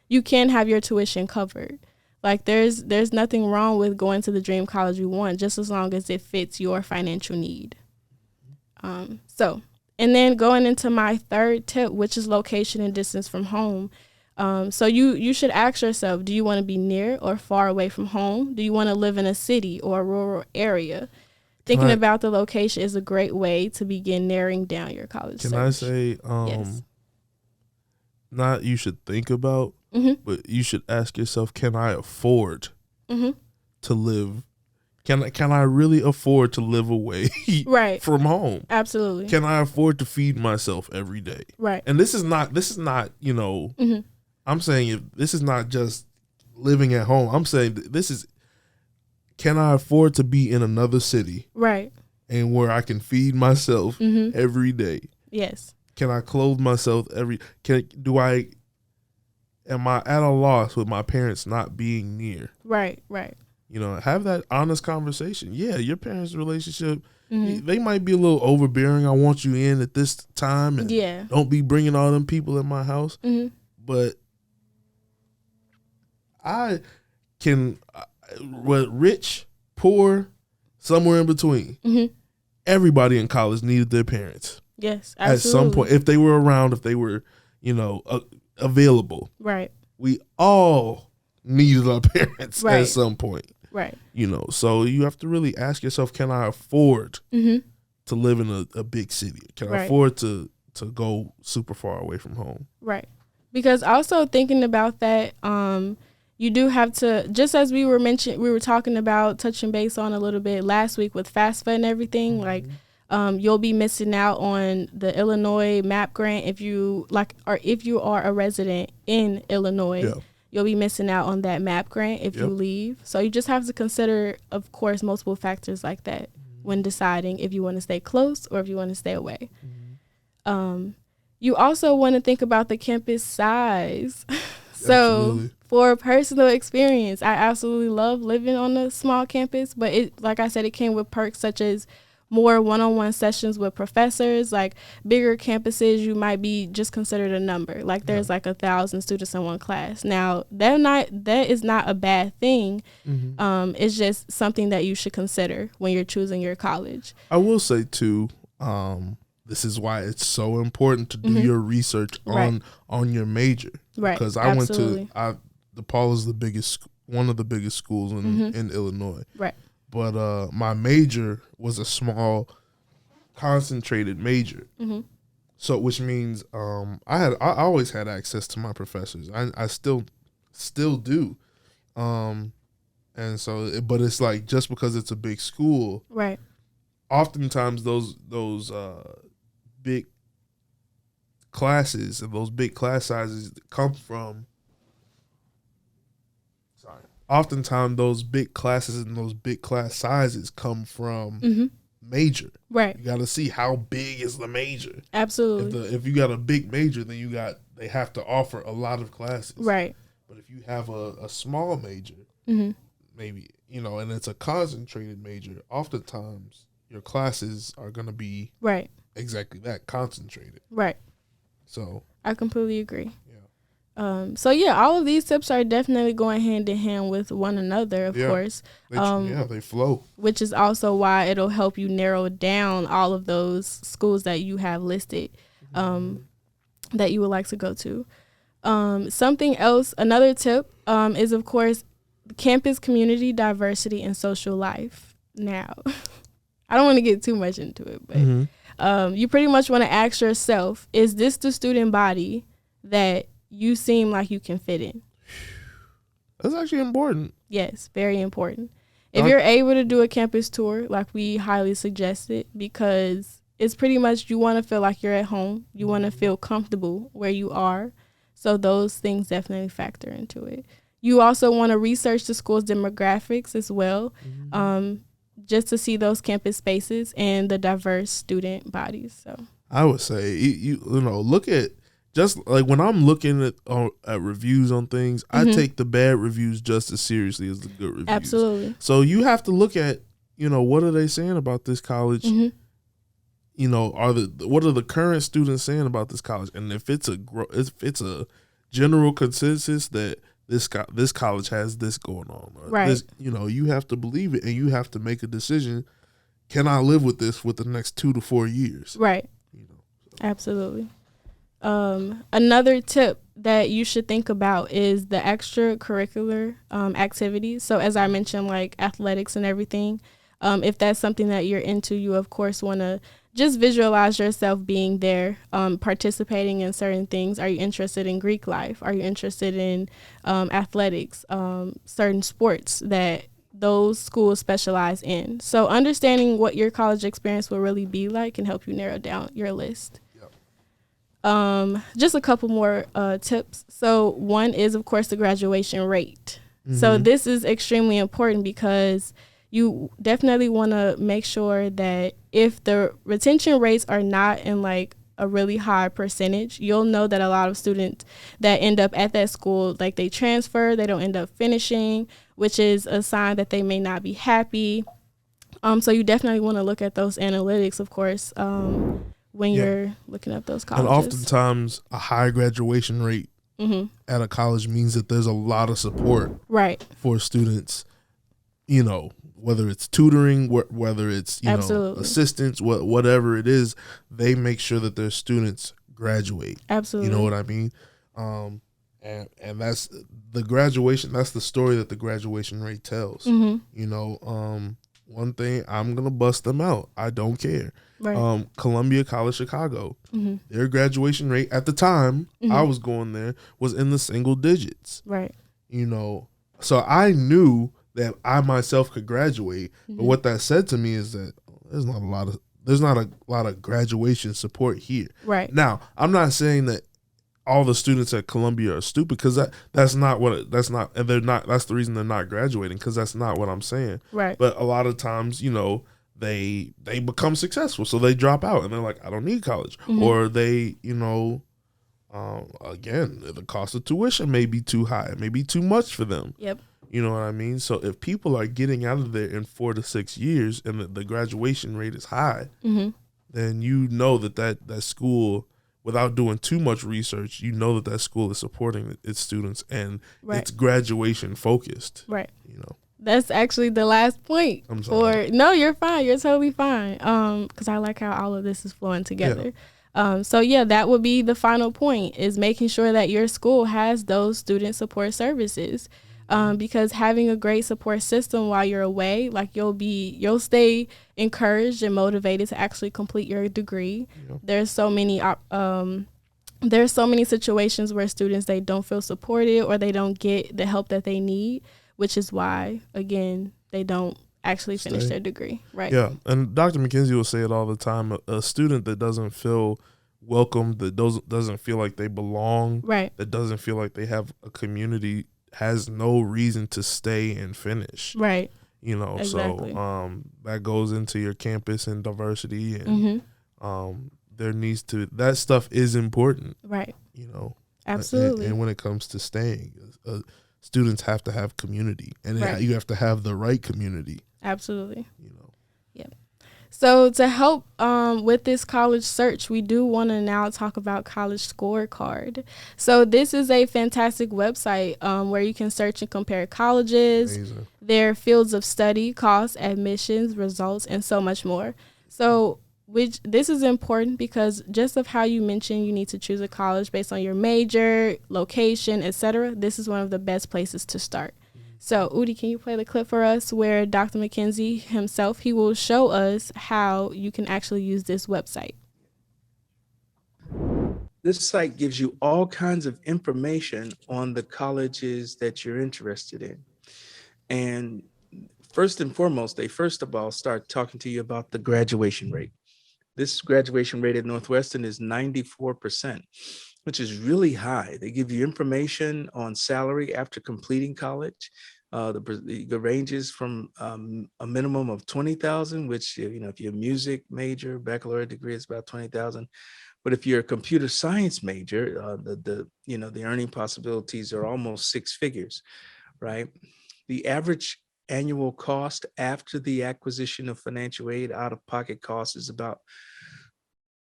you can have your tuition covered. Like there's nothing wrong with going to the dream college you want, just as long as it fits your financial need. And then going into my third tip, which is location and distance from home. So you should ask yourself, do you want to be near or far away from home? Do you want to live in a city or a rural area? Thinking about the location is a great way to begin narrowing down your college search. Can I say, yes. Not you should think about, but you should ask yourself, can I afford to live? Can I really afford to live away from home? Absolutely. Can I afford to feed myself every day? Right. And this is not, I'm saying this is not just living at home. I'm saying this is, can I afford to be in another city? Right. And where I can feed myself every day? Yes. Can I clothe myself am I at a loss with my parents not being near? Right. Have that honest conversation. Yeah, your parents' relationship, they might be a little overbearing. I want you in at this time, and don't be bringing all them people in my house. But I can, rich, poor, somewhere in between. Everybody in college needed their parents. Yes, absolutely. At some point, if they were around, if they were, available. Right. We all needed our parents at some point. Right. So you have to really ask yourself, can I afford to live in a big city? Can I afford to go super far away from home? Right. Because also thinking about that, you do have to, just as we were talking about, touching base on a little bit last week with FAFSA and everything, like you'll be missing out on the Illinois MAP grant if you are a resident in Illinois. Yeah. You'll be missing out on that MAP grant if you leave. So you just have to consider, of course, multiple factors like that when deciding if you want to stay close or if you want to stay away. You also want to think about the campus size. So for personal experience, I absolutely love living on a small campus, but like I said, it came with perks such as more one-on-one sessions with professors. Like bigger campuses, you might be just considered a number. Like there's like 1,000 students in one class. Now that is not a bad thing. It's just something that you should consider when you're choosing your college. I will say too, this is why it's so important to do your research on your major. Right. Because I went to DePaul is one of the biggest schools in Illinois. Right. But my major was a small, concentrated major. So, which means I always had access to my professors. I still do. And so, but it's like just because it's a big school, right? Oftentimes those big classes and those big class sizes come from. Oftentimes those big classes and those big class sizes come from major. Right. You got to see how big is the major. Absolutely. If you got a big major, then they have to offer a lot of classes. Right. But if you have a small major, maybe, and it's a concentrated major, oftentimes your classes are going to be exactly that, concentrated. Right. So I completely agree. All of these tips are definitely going hand in hand with one another, of course. They flow. Which is also why it'll help you narrow down all of those schools that you have listed that you would like to go to. Something else, another tip is, of course, campus community diversity and social life. Now, I don't want to get too much into it, but you pretty much want to ask yourself, is this the student body that you seem like you can fit in? That's actually important. Yes, very important. If you're able to do a campus tour, like we highly suggest it, because it's pretty much you want to feel like you're at home. You want to feel comfortable where you are. So those things definitely factor into it. You also want to research the school's demographics as well, just to see those campus spaces and the diverse student bodies. So I would say, look at, just like when I'm looking at reviews on things, I take the bad reviews just as seriously as the good reviews. Absolutely. So you have to look at, what are they saying about this college? What are the current students saying about this college? And if it's a general consensus that this college has this going on, right? You have to believe it, and you have to make a decision. Can I live with this for the next 2 to 4 years? Right. Absolutely. Another tip that you should think about is the extracurricular activities. So as I mentioned, like athletics and everything, if that's something that you're into, you of course want to just visualize yourself being there, participating in certain things. Are you interested in Greek life? Are you interested in athletics, certain sports that those schools specialize in? So understanding what your college experience will really be like can help you narrow down your list. Just a couple more tips. So one is, of course, the graduation rate. So this is extremely important because you definitely want to make sure that if the retention rates are not in like a really high percentage, you'll know that a lot of students that end up at that school, like they transfer, they don't end up finishing, which is a sign that they may not be happy. So you definitely want to look at those analytics, of course, when you're looking up those colleges. And oftentimes a high graduation rate at a college means that there's a lot of support for students, whether it's tutoring, whether it's, assistance, whatever it is, they make sure that their students graduate. Absolutely. You know what I mean? And that's the graduation, that's the story that the graduation rate tells. One thing, I'm going to bust them out. I don't care. Right. Columbia College Chicago, their graduation rate at the time I was going there was in the single digits. Right. So I knew that I myself could graduate, but what that said to me is that there's not a lot of graduation support here. Right. Now, I'm not saying that all the students at Columbia are stupid, because that's the reason they're not graduating, because that's not what I'm saying. Right. But a lot of times, they become successful, so they drop out and they're like, I don't need college. Or they, again, the cost of tuition may be too high, it may be too much for them. Yep. You know what I mean? So if people are getting out of there in 4 to 6 years and the graduation rate is high, then you know that school, without doing too much research, you know that school is supporting its students and it's graduation focused. Right. You know. That's actually the last point. I'm sorry. No, you're fine. You're totally fine. Because I like how all of this is flowing together. Yeah. So yeah, that would be the final point, is making sure that your school has those student support services. Because having a great support system while you're away, like you'll stay encouraged and motivated to actually complete your degree. Yeah. There's so many situations where students, they don't feel supported or they don't get the help that they need, which is why, again, they don't actually finish their degree. Right. Yeah. And Dr. McKenzie will say it all the time. A student that doesn't feel welcome, that doesn't feel like they belong, right, that doesn't feel like they have a community, has no reason to stay and finish. Right. You know, exactly. So that goes into your campus and diversity, and there needs to, that stuff is important. Right. You know. Absolutely. And when it comes to staying, students have to have community, and right. you have to have the right community. Absolutely. You know. Yep. So to help with this college search, we do want to now talk about College Scorecard. So this is a fantastic website where you can search and compare colleges, Amazing. Their fields of study, costs, admissions, results, and so much more. So this is important because just of how you mentioned you need to choose a college based on your major, location, etc. This is one of the best places to start. So, Udi, can you play the clip for us where Dr. McKenzie himself, he will show us how you can actually use this website. This site gives you all kinds of information on the colleges that you're interested in. And first and foremost, they first of all start talking to you about the graduation rate. This graduation rate at Northwestern is 94%, which is really high. They give you information on salary after completing college. The ranges from a minimum of $20,000, which, if you're a music major, baccalaureate degree, it's about $20,000. But if you're a computer science major, the earning possibilities are almost six figures, right? The average annual cost after the acquisition of financial aid, out-of-pocket cost, is about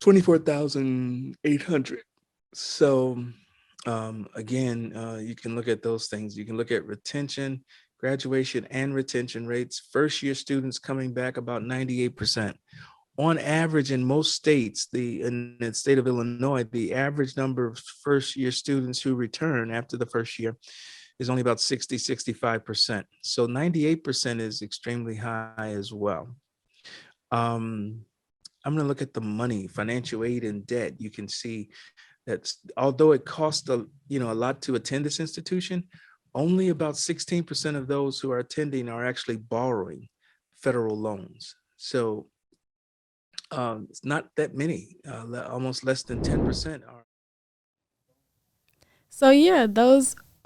$24,800. So again, you can look at those things. You can look at retention, graduation and retention rates. First year students coming back about 98%. On average, in most states, in the state of Illinois, the average number of first year students who return after the first year is only about 65%. So 98% is extremely high as well. I'm going to look at the money, financial aid and debt. You can see that although it costs a lot to attend this institution, only about 16% of those who are attending are actually borrowing federal loans. So it's not that many, almost less than 10% are. So yeah,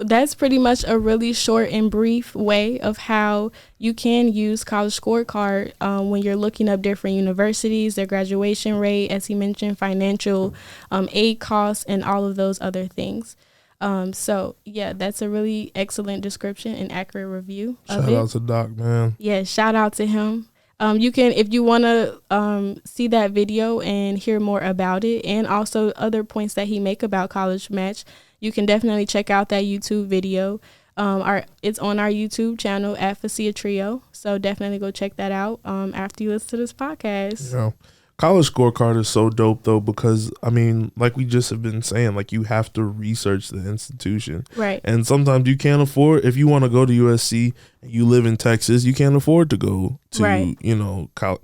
that's pretty much a really short and brief way of how you can use College Scorecard when you're looking up different universities, their graduation rate, as he mentioned, financial aid costs, and all of those other things. So yeah, that's a really excellent description and accurate review of it. Shout out to Doc, man. Yeah, shout out to him. You can, if you want to see that video and hear more about it, and also other points that he make about College Match, you can definitely check out that YouTube video. It's on our YouTube channel at Fsa Trio. So definitely go check that out after you listen to this podcast. Yeah. College Scorecard is so dope though, because like we just have been saying, like you have to research the institution. Right. And sometimes you can't afford, if you want to go to USC and you live in Texas, you can't afford to go to, right.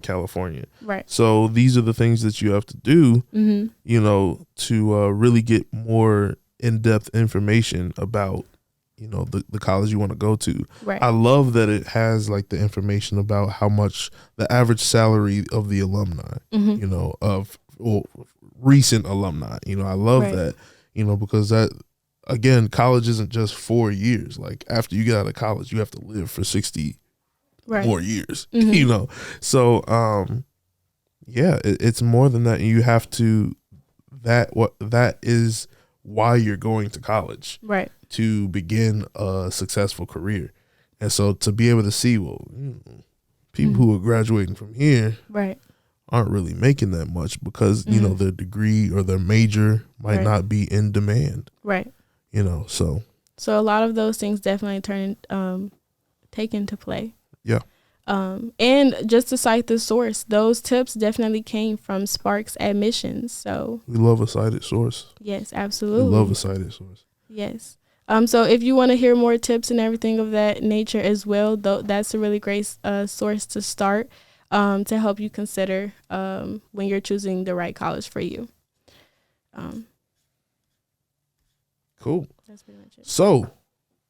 California. Right. So these are the things that you have to do, to really get more in-depth information about the college you want to go to. Right. I love that it has like the information about how much the average salary of the alumni, of recent alumni. I love right. that, because that, again, college isn't just 4 years. Like after you get out of college, you have to live for 60 right. more years, So, it's more than that. You have to, that is why you're going to college. Right. To begin a successful career, And so to be able to see, well, people who are graduating from here Right. aren't really making that much because, you know, their degree or their major might not be in demand. Right. You know, so a lot of those things definitely take into play. Yeah. And just to cite the source, those tips definitely came from Sparks Admissions. So we love a cited source. yes, absolutely. We love a cited source. Yes. So if you want to hear more tips and everything of that nature as well, that's a really great source to start to help you consider when you're choosing the right college for you. Cool. That's pretty much it. So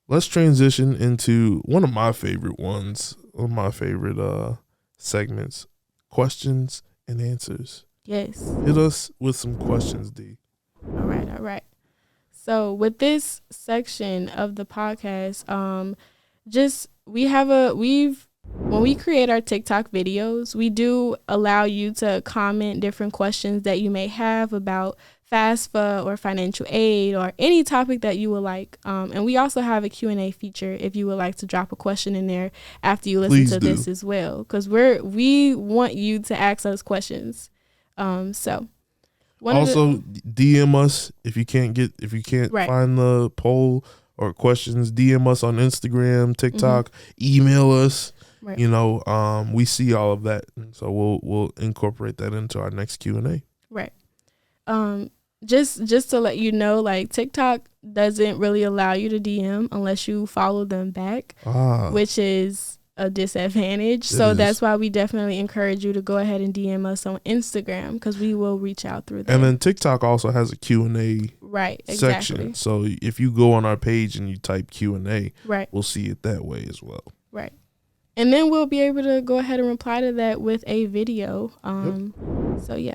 let's transition into one of my favorite ones, one of my favorite segments, questions and answers. Yes. Hit us with some questions, D. All right. So with this section of the podcast, when we create our TikTok videos, we do allow you to comment different questions that you may have about FAFSA or financial aid or any topic that you would like. And we also have a Q&A feature if you would like to drop a question in there after you listen to this as well, because we want you to ask us questions. Also, DM us if you can't find the poll or questions. DM us on Instagram, TikTok, email us. Right. You know, we see all of that, so we'll incorporate that into our next Q&A. Right. Just to let you know, like TikTok doesn't really allow you to DM unless you follow them back, which is a disadvantage. That's why we definitely encourage you to go ahead and DM us on Instagram, because we will reach out through there. And then TikTok also has a Q&A section. Exactly. So if you go on our page and you type Q&A, we'll see it that way as well. Right. And then we'll be able to go ahead and reply to that with a video. So yeah.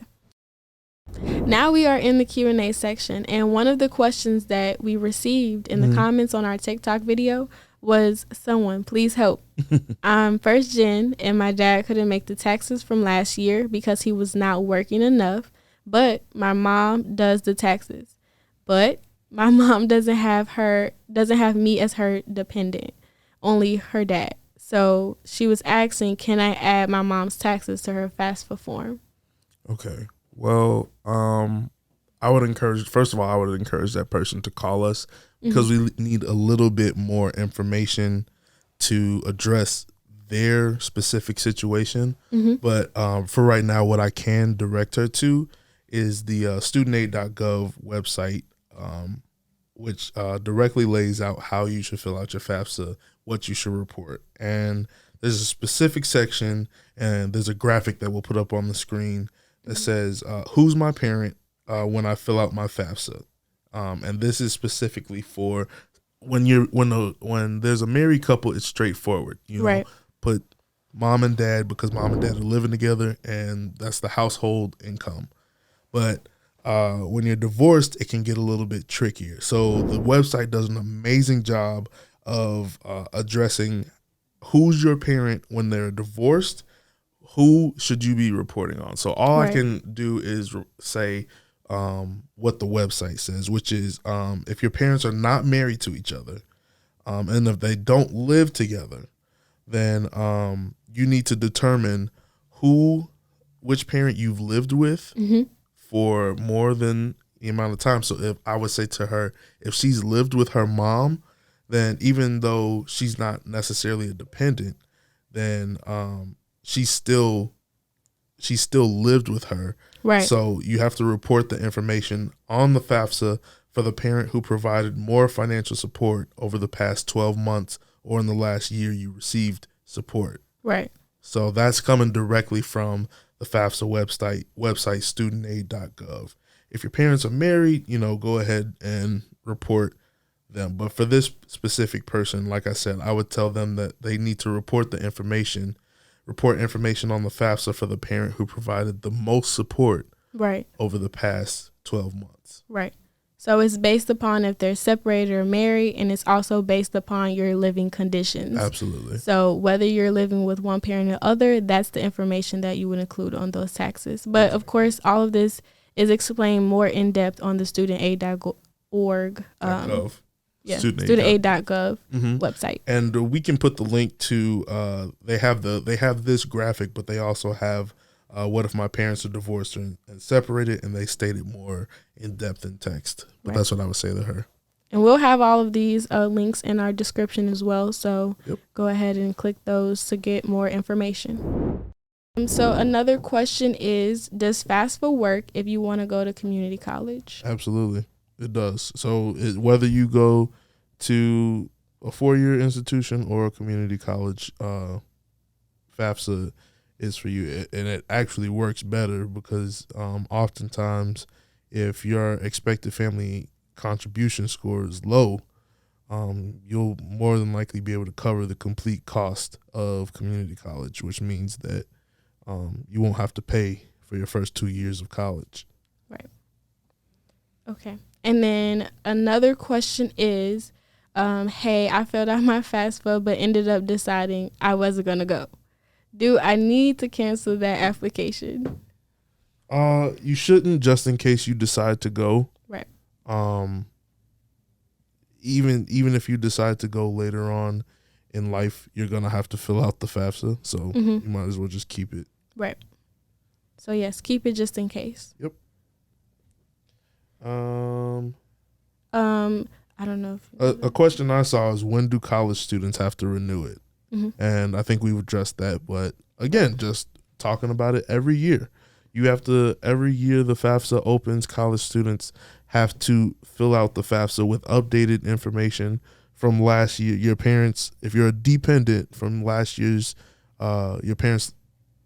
Now we are in the Q&A section, and one of the questions that we received in the comments on our TikTok video was, someone please help. I'm first gen and my dad couldn't make the taxes from last year because he was not working enough, but my mom does the taxes. But my mom doesn't have me as her dependent, only her dad. So she was asking, can I add my mom's taxes to her FAFSA form? Okay. Well, I would encourage that person to call us, because we need a little bit more information to address their specific situation. But for right now, what I can direct her to is the studentaid.gov website, which directly lays out how you should fill out your FAFSA, what you should report. And there's a specific section, and there's a graphic that we'll put up on the screen that says, who's my parent when I fill out my FAFSA? And this is specifically for when there's a married couple, it's straightforward. You know, put mom and dad, because mom and dad are living together, and that's the household income. But when you're divorced, it can get a little bit trickier. So the website does an amazing job of addressing who's your parent when they're divorced, who should you be reporting on. So all I can do is say what the website says, which is if your parents are not married to each other, and if they don't live together, then you need to determine which parent you've lived with for more than the amount of time. So if I would say to her, if she's lived with her mom, then even though she's not necessarily a dependent, then she still lived with her. Right. So you have to report the information on the FAFSA for the parent who provided more financial support over the past 12 months or in the last year you received support. Right. So that's coming directly from the FAFSA website studentaid.gov. If your parents are married, go ahead and report them. But for this specific person, like I said, I would tell them that they need to report information on the FAFSA for the parent who provided the most support over the past 12 months. Right. So it's based upon if they're separated or married, and it's also based upon your living conditions. Absolutely. So whether you're living with one parent or other, that's the information that you would include on those taxes. But of course, all of this is explained more in depth on the studentaid.org. studentaid.gov website. And we can put the link to they have this graphic, but they also have what if my parents are divorced and separated, and they state it more in depth in text. But that's what I would say to her. And we'll have all of these links in our description as well. So go ahead and click those to get more information. So another question is, does FAFSA work if you want to go to community college? Absolutely, it does. So whether you go to a 4-year institution or a community college, FAFSA is for you. And it actually works better because oftentimes if your expected family contribution score is low, you'll more than likely be able to cover the complete cost of community college, which means that you won't have to pay for your first 2 years of college. Right. Okay. And then another question is, hey, I filled out my FAFSA but ended up deciding I wasn't going to go. Do I need to cancel that application? You shouldn't, just in case you decide to go. Right. Even if you decide to go later on in life, you're going to have to fill out the FAFSA. So you might as well just keep it. Right. So yes, keep it just in case. Yep. I don't know if a question I saw is, when do college students have to renew it? And I think we've addressed that, but again, just talking about it every year. You have to, every year the FAFSA opens, college students have to fill out the FAFSA with updated information from last year. Your parents, if you're a dependent, from last year's, your parents'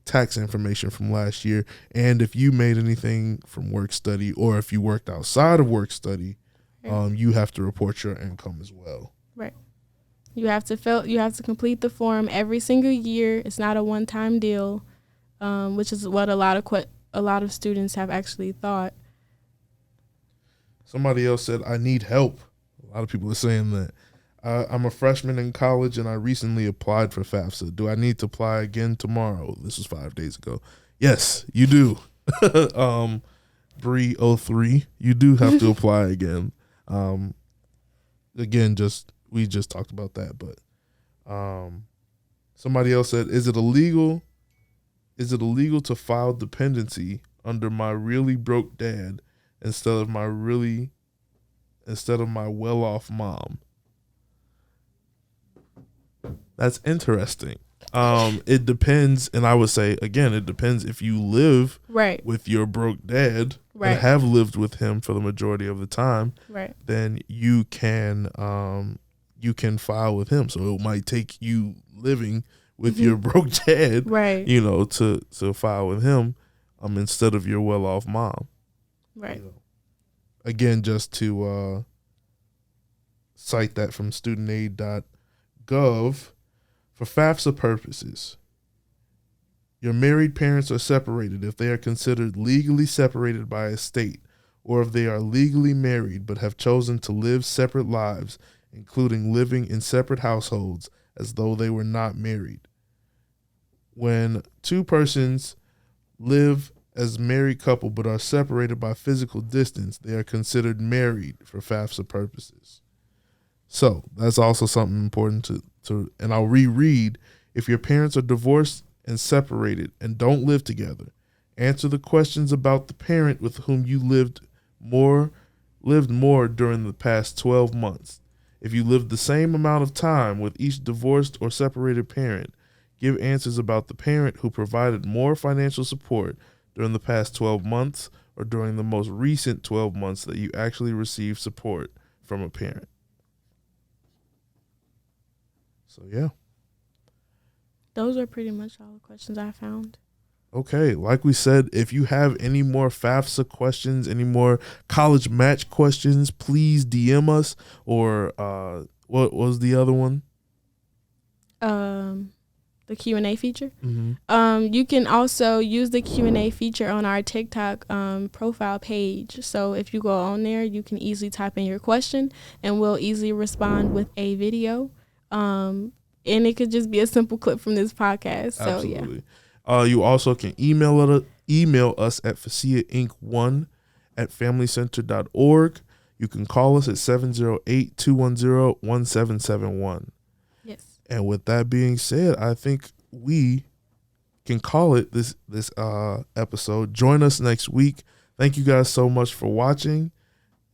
tax information from last year, and if you made anything from work study, or if you worked outside of work study, you have to report your income as well. Right. You have to complete the form every single year. It's not a one-time deal, which is what a lot of students have actually thought. Somebody else said, I need help. A lot of people are saying that. I'm a freshman in college and I recently applied for FAFSA. Do I need to apply again tomorrow? This was 5 days ago. Yes, you do. Bree 03, you do have to apply again. Again, we just talked about that, but somebody else said, is it illegal to file dependency under my really broke dad instead of my well-off mom? That's interesting. It depends, and I would say, again, it depends if you live with your broke dad and have lived with him for the majority of the time, then you can file with him. So it might take you living with your broke dad, to file with him instead of your well-off mom. Right. Again, just to cite that from studentaid.gov, for FAFSA purposes, your married parents are separated if they are considered legally separated by a state, or if they are legally married but have chosen to live separate lives, including living in separate households as though they were not married. When two persons live as married couple but are separated by physical distance, they are considered married for FAFSA purposes. So that's also something important to and I'll reread. If your parents are divorced and separated and don't live together, answer the questions about the parent with whom you lived more during the past 12 months. If you lived the same amount of time with each divorced or separated parent, give answers about the parent who provided more financial support during the past 12 months or during the most recent 12 months that you actually received support from a parent. So, yeah. Those are pretty much all the questions I found. Okay. Like we said, if you have any more FAFSA questions, any more college match questions, please DM us. Or what was the other one? The Q&A feature. You can also use the Q&A feature on our TikTok profile page. So if you go on there, you can easily type in your question and we'll easily respond with a video. And it could just be a simple clip from this podcast. So absolutely. Yeah. You also can email us at FaciaInc1@familycenter.org. you can call us at 708-210-1771. Yes. And with that being said, I think we can call it this episode. Join us next week. Thank you guys so much for watching,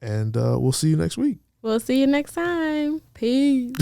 and we'll see you next week. We'll see you next time. Peace.